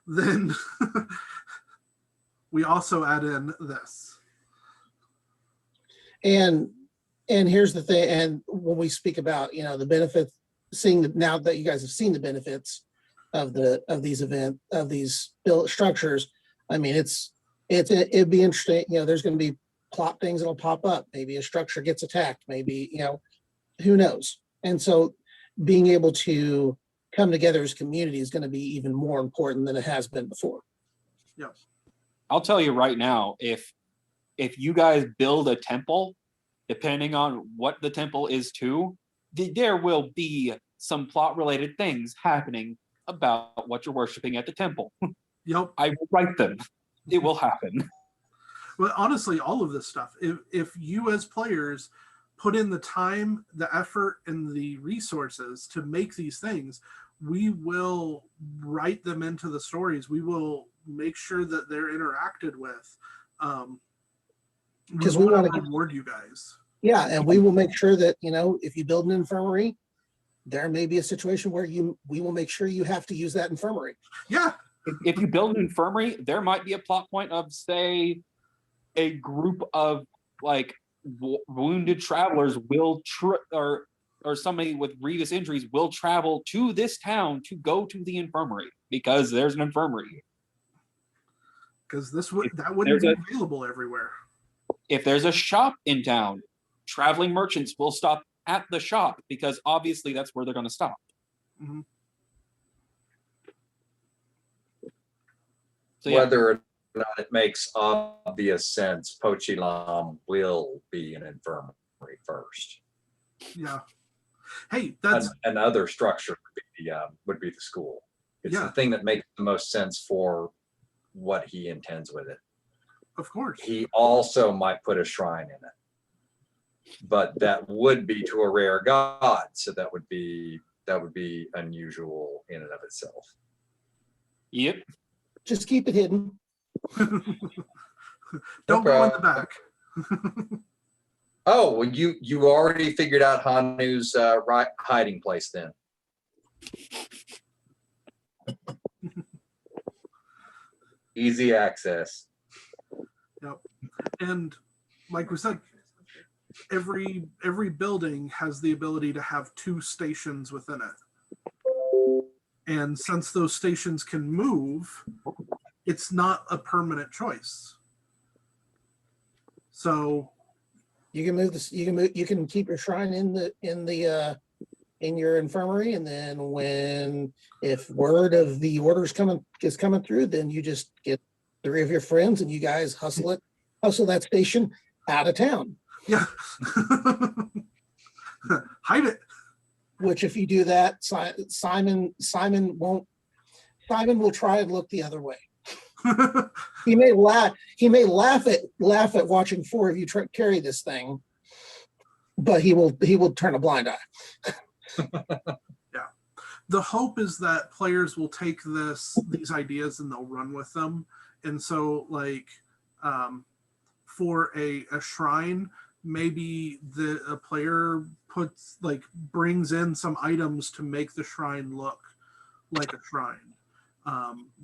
then we also add in this. And here's the thing, and when we speak about, the benefits, now that you guys have seen the benefits of these built structures, I mean, it'd be interesting. There's going to be plot things that'll pop up. Maybe a structure gets attacked. Maybe, who knows? And so being able to come together as a community is going to be even more important than it has been before. Yeah. I'll tell you right now, if you guys build a temple, depending on what the temple is to, there will be some plot related things happening about what you're worshiping at the temple. Yep. I will write them. It will happen. Well, honestly, all of this stuff, if you as players put in the time, the effort, and the resources to make these things, we will write them into the stories. We will make sure that they're interacted with. Because we want to reward you guys. Yeah, and we will make sure that, if you build an infirmary, there may be a situation where we will make sure you have to use that infirmary. Yeah. If you build an infirmary, there might be a plot point of, say, a group of like wounded travelers will or somebody with grievous injuries will travel to this town to go to the infirmary because there's an infirmary. Because that wouldn't be available everywhere. If there's a shop in town, traveling merchants will stop at the shop because obviously that's where they're going to stop. Mm-hmm. So, whether or not it makes obvious sense, Pochilam will be an infirmary first. Yeah. Hey, that's another structure would be the school. It's the thing that makes the most sense for what he intends with it. Of course. He also might put a shrine in it, but that would be to a rare god, so that would be unusual in and of itself. Yep. Just keep it hidden. Don't go in the back. Oh, well, you already figured out Hanu's hiding place then. Easy access. Yep. And like we said, every building has the ability to have 2 stations within it. And since those stations can move, it's not a permanent choice. So you can move this. You can keep your shrine in your infirmary, and then if word of the orders is coming through, then you just get 3 of your friends and you guys hustle that station out of town. Yeah. Hide it. Which, if you do that, Simon will try and look the other way. He may laugh at watching 4 of you carry this thing, but he will turn a blind eye. Yeah. the hope is that players will take these ideas and they'll run with them. And so, like, for a shrine, maybe a player brings in some items to make the shrine look like a shrine.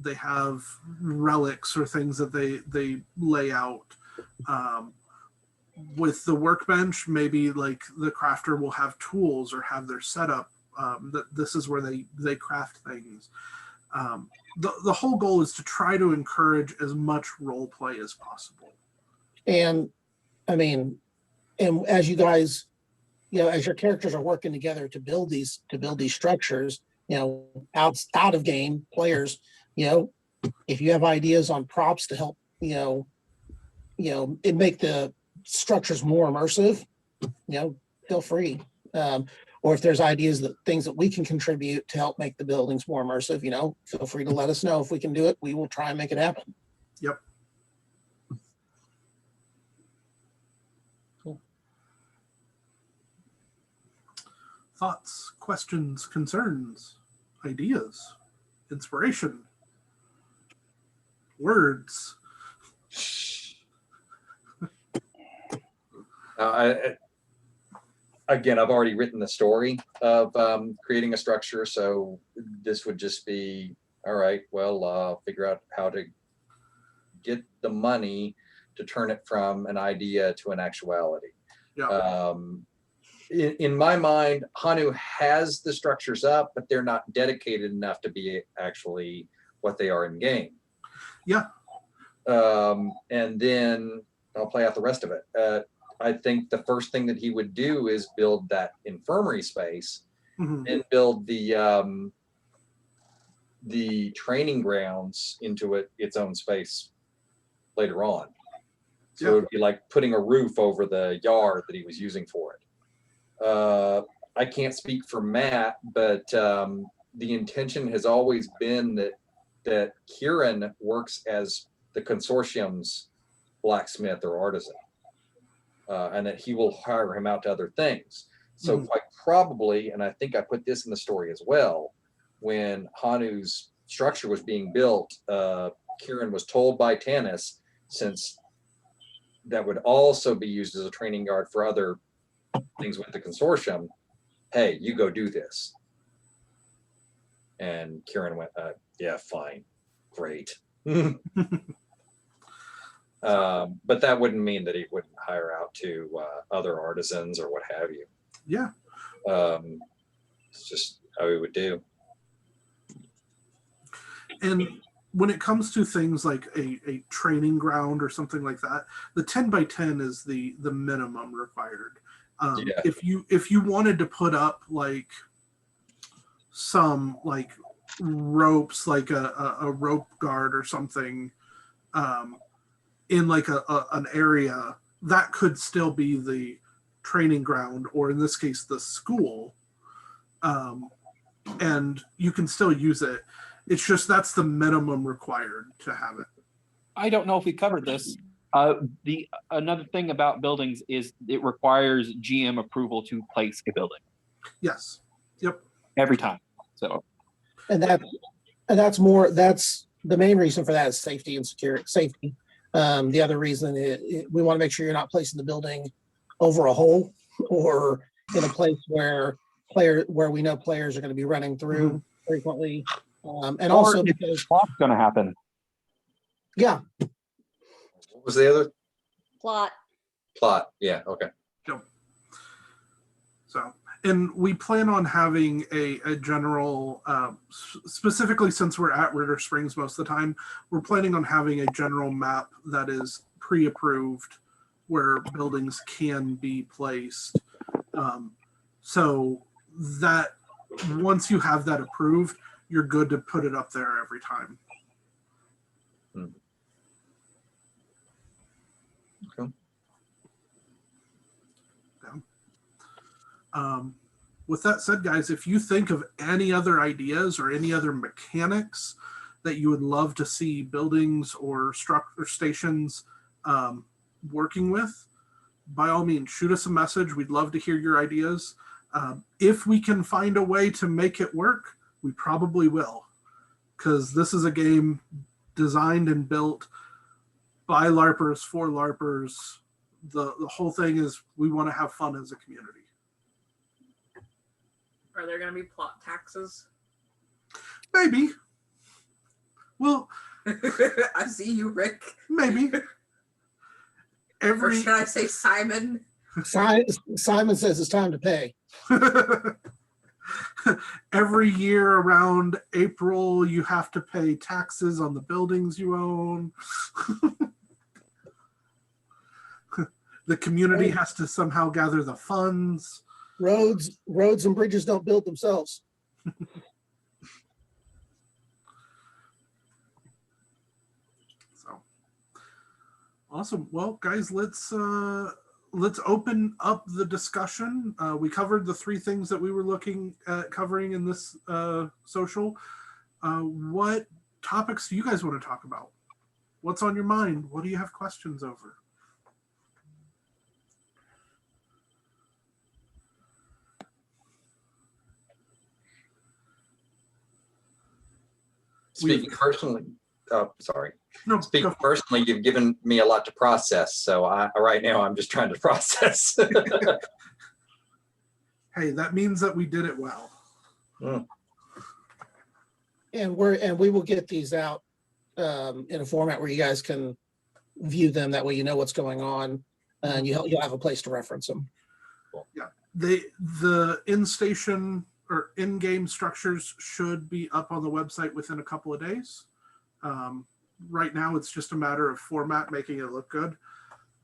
They have relics or things that they lay out. With the workbench, maybe like the crafter will have tools or have their setup. That this is where they craft things. The whole goal is to try to encourage as much role play as possible. And I mean, and as you guys, as your characters are working together to build these structures, out of game players, if you have ideas on props to help, it make the structures more immersive, feel free. Or if there's ideas things that we can contribute to help make the buildings more immersive, feel free to let us know. If we can do it, we will try and make it happen. Yep. Cool. Thoughts, questions, concerns, ideas, inspiration, words. Again, I've already written the story of creating a structure, so this would just be, all right, well, figure out how to get the money to turn it from an idea to an actuality. Yeah. In my mind, Hanu has the structures up, but they're not dedicated enough to be actually what they are in game. Yeah. And then I'll play out the rest of it. I think the first thing that he would do is build that infirmary space, Mm-hmm. and build the training grounds into its own space later on. So it would be like putting a roof over the yard that he was using for it. I can't speak for Matt, but the intention has always been that Kieran works as the consortium's blacksmith or artisan. And that he will hire him out to other things. So quite probably, and I think I put this in the story as well, when Hanu's structure was being built, Kieran was told by Tanis, since that would also be used as a training yard for other things with the consortium, hey, you go do this. And Kieran went, yeah, fine, great. But that wouldn't mean that he wouldn't hire out to other artisans or what have you. Yeah. It's just how he would do. And when it comes to things like a training ground or something like that, the 10 by 10 is the minimum required. If you wanted to put up like some like ropes, like a rope guard or something, in like an area, that could still be the training ground, or in this case, the school. And you can still use it. It's just that's the minimum required to have it. I don't know if we covered this. Another thing about buildings is it requires GM approval to place a building. Yes. Yep. Every time. So. And that's the main reason for that is safety and safety. The other reason we want to make sure you're not placing the building over a hole or in a place where we know players are going to be running through frequently, and or also because what's going to happen. Yeah. What was the other? Plot. Yeah. Okay. Yep. So, and we plan on having a general, specifically since we're at Ritter Springs most of the time, we're planning on having a general map that is pre-approved where buildings can be placed. So that once you have that approved, you're good to put it up there every time. Okay. With that said, guys, if you think of any other ideas or any other mechanics that you would love to see buildings or structure stations working with, by all means, shoot us a message. We'd love to hear your ideas. If we can find a way to make it work, We probably will, because this is a game designed and built by LARPers for LARPers. The whole thing is we want to have fun as a community. Are there going to be plot taxes? Maybe. Well, I see you, Rick. maybe. Or should I say Simon? Simon says it's time to pay. Every year around April, you have to pay taxes on the buildings you own. The community has to somehow gather the funds. Roads and bridges don't build themselves. So awesome. Well, guys, let's open up the discussion. We covered the 3 things that we were looking at covering in this social. What topics do you guys want to talk about? What's on your mind? What do you have questions over? Speaking personally, oh, sorry. No, Speaking personally, you've given me a lot to process. So right now I'm just trying to process. Hey, that means that we did it well. Mm. And we will get these out in a format where you guys can view them. That way you know what's going on, and you'll have a place to reference them. Yeah, the in-station or in-game structures should be up on the website within a couple of days. Right now, it's just a matter of format, making it look good.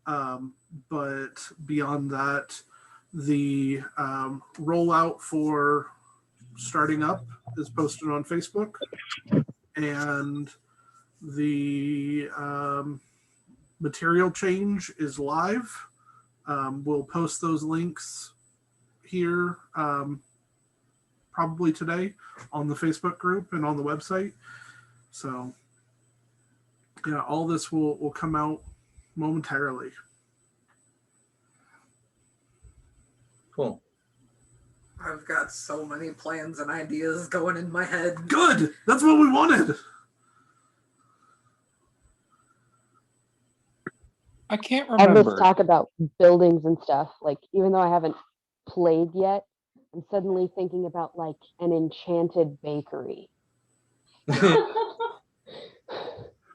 But beyond that, the rollout for starting up is posted on Facebook, and the material change is live. We'll post those links here probably today on the Facebook group and on the website. So yeah, all this will come out momentarily. Cool. I've got so many plans and ideas going in my head. Good. That's what we wanted. I can't All remember. this talk about buildings and stuff, like even though I haven't played yet, I'm suddenly thinking about like an enchanted bakery.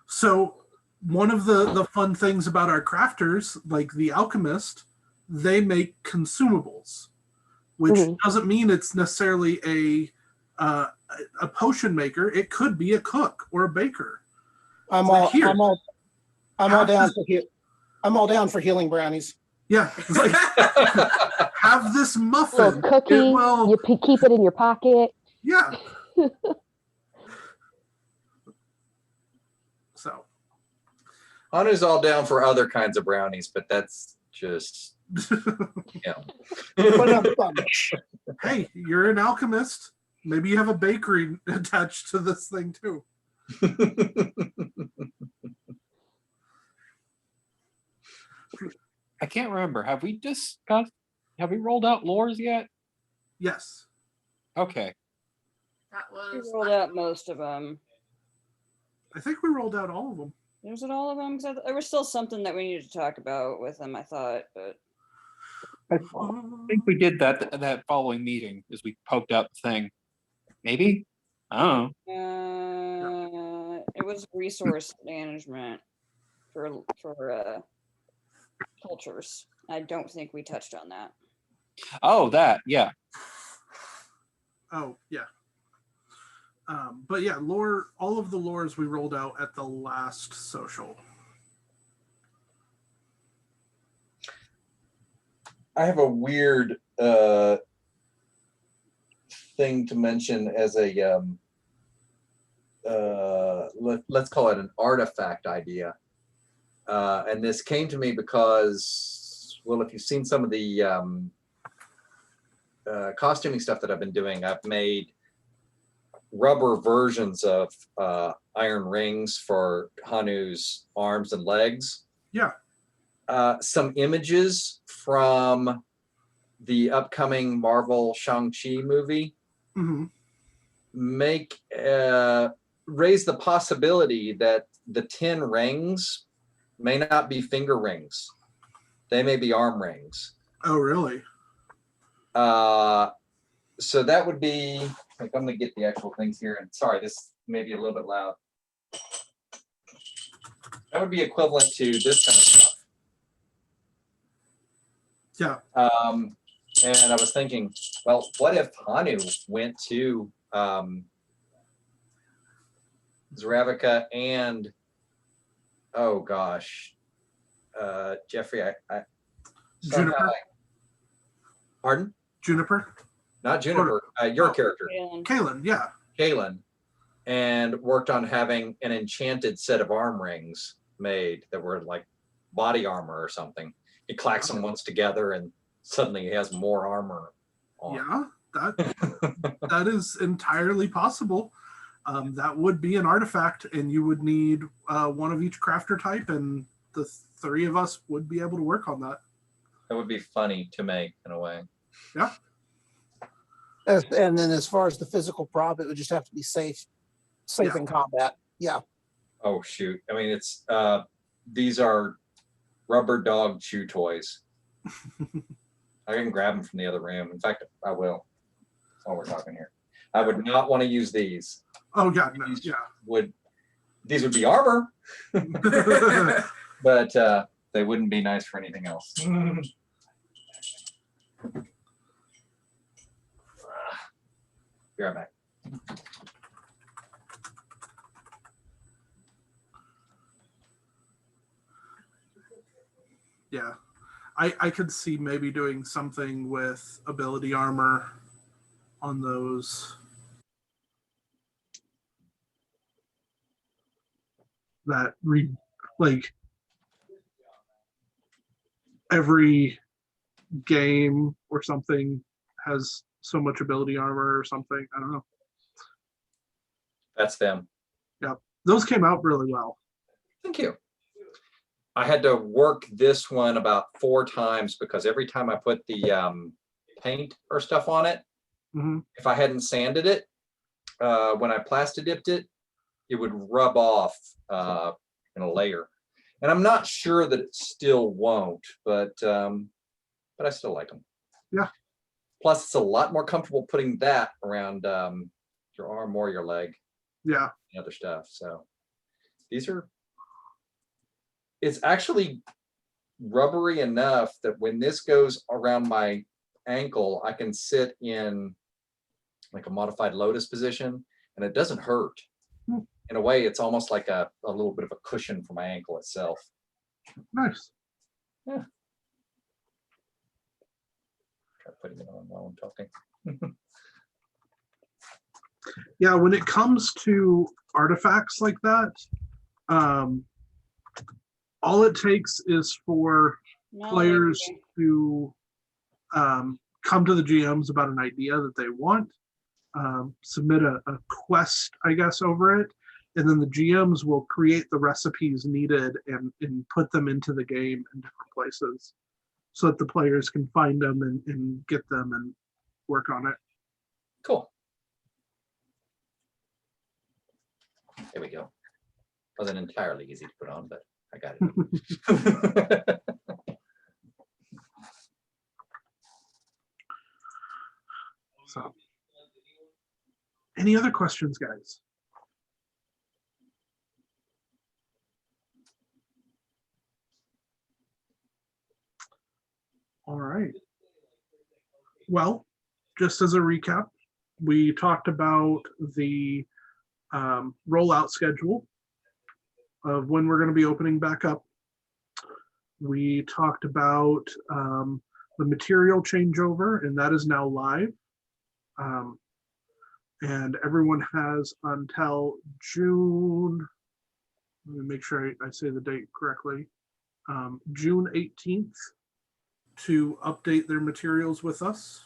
So one of the fun things about our crafters, like the alchemist, they make consumables, which doesn't mean it's necessarily a potion maker. It could be a cook or a baker. I'm all down for healing brownies. Yeah, it's like have this muffin. Little cookie, you keep it in your pocket. Yeah. So Hanu's all down for other kinds of brownies, but that's just Hey, you're an alchemist. Maybe you have a bakery attached to this thing too. I can't remember. Have we rolled out lores yet? Yes. Okay. That We was rolled out most of them. I think we rolled out all of them. Was it all of them? Because there was still something that we needed to talk about with them, I thought. But I think we did that following meeting as we poked out the thing. Maybe? I don't know. It was resource management for cultures. I don't think we touched on that. Oh, that, yeah. Oh, yeah. But yeah, lore, all of the lores we rolled out at the last social. I have a weird thing to mention as a let's call it an artifact idea. And this came to me because, well, if you've seen some of the costuming stuff that I've been doing, I've made rubber versions of iron rings for Hanu's arms and legs. Yeah. Some images from the upcoming Marvel Shang-Chi movie. Mm-hmm. make raise the possibility that the 10 rings may not be finger rings. They may be arm rings. Oh, really? So that would be, like, I'm gonna get the actual things here. And sorry, this may be a little bit loud. That would be equivalent to this kind of stuff. Yeah. And I was thinking, well, what if Hanu went to Zravika and, oh gosh, Jeffrey, Juniper? Pardon? Juniper? Not Juniper, your character. Kaylin, yeah. Kaylin, and worked on having an enchanted set of arm rings made that were like body armor or something. He clacks them once together and suddenly he has more armor on. Yeah, that is entirely possible. That would be an artifact, and you would need one of each crafter type, and the 3 of us would be able to work on that. That would be funny to make in a way. Yeah. And then as far as the physical prop, it would just have to be safe Yeah. in combat. Yeah. Oh shoot. I mean, it's these are rubber dog chew toys. I can grab them from the other room. In fact, I will. That's all we're talking here. I would not want to use these. Oh God, no. These Yeah. These would be armor, but they wouldn't be nice for anything else. Be right back. Yeah. I could see maybe doing something with ability armor on those. That like every game or something has so much ability armor or something. I don't know. That's them. Yeah, those came out really well. Thank you. I had to work this one about 4 times because every time I put the paint or stuff on it, if I hadn't sanded it, when I plasti dipped it, it would rub off in a layer. And I'm not sure that it still won't, but I still like them. Yeah. Plus, it's a lot more comfortable putting that around your arm or your leg. Yeah. And other stuff. So these are. It's actually rubbery enough that when this goes around my ankle, I can sit in like a modified lotus position and it doesn't hurt. In a way, it's almost like a little bit of a cushion for my ankle itself. Nice. Yeah. Try putting it on while I'm talking. Yeah, when it comes to artifacts like that, all it takes is for players to come to the GMs about an idea that they want, submit a quest, I guess, over it, and then the GMs will create the recipes needed and put them into the game in different places so that the players can find them and get them and work on it. Cool. There we go. Wasn't entirely easy to put on, but I got it. So, any other questions, guys? All right. Well, just as a recap, we talked about the rollout schedule of when we're going to be opening back up. We talked about the material changeover, and that is now live. And everyone has until June, let me make sure I say the date correctly, June 18th to update their materials with us.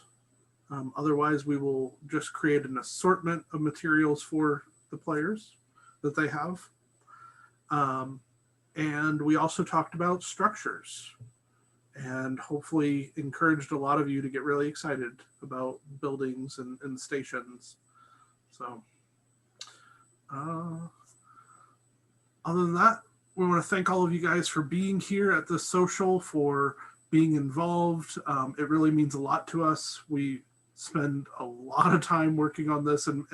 Otherwise, we will just create an assortment of materials for the players that they have. And we also talked about structures and hopefully encouraged a lot of you to get really excited about buildings and stations. So, other than that, we want to thank all of you guys for being here at this social, for being involved. It really means a lot to us. We spend a lot of time working on this and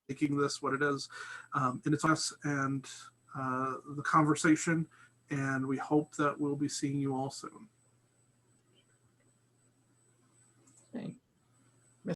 making this what it is. And it's us and the conversation. And we hope that we'll be seeing you all soon.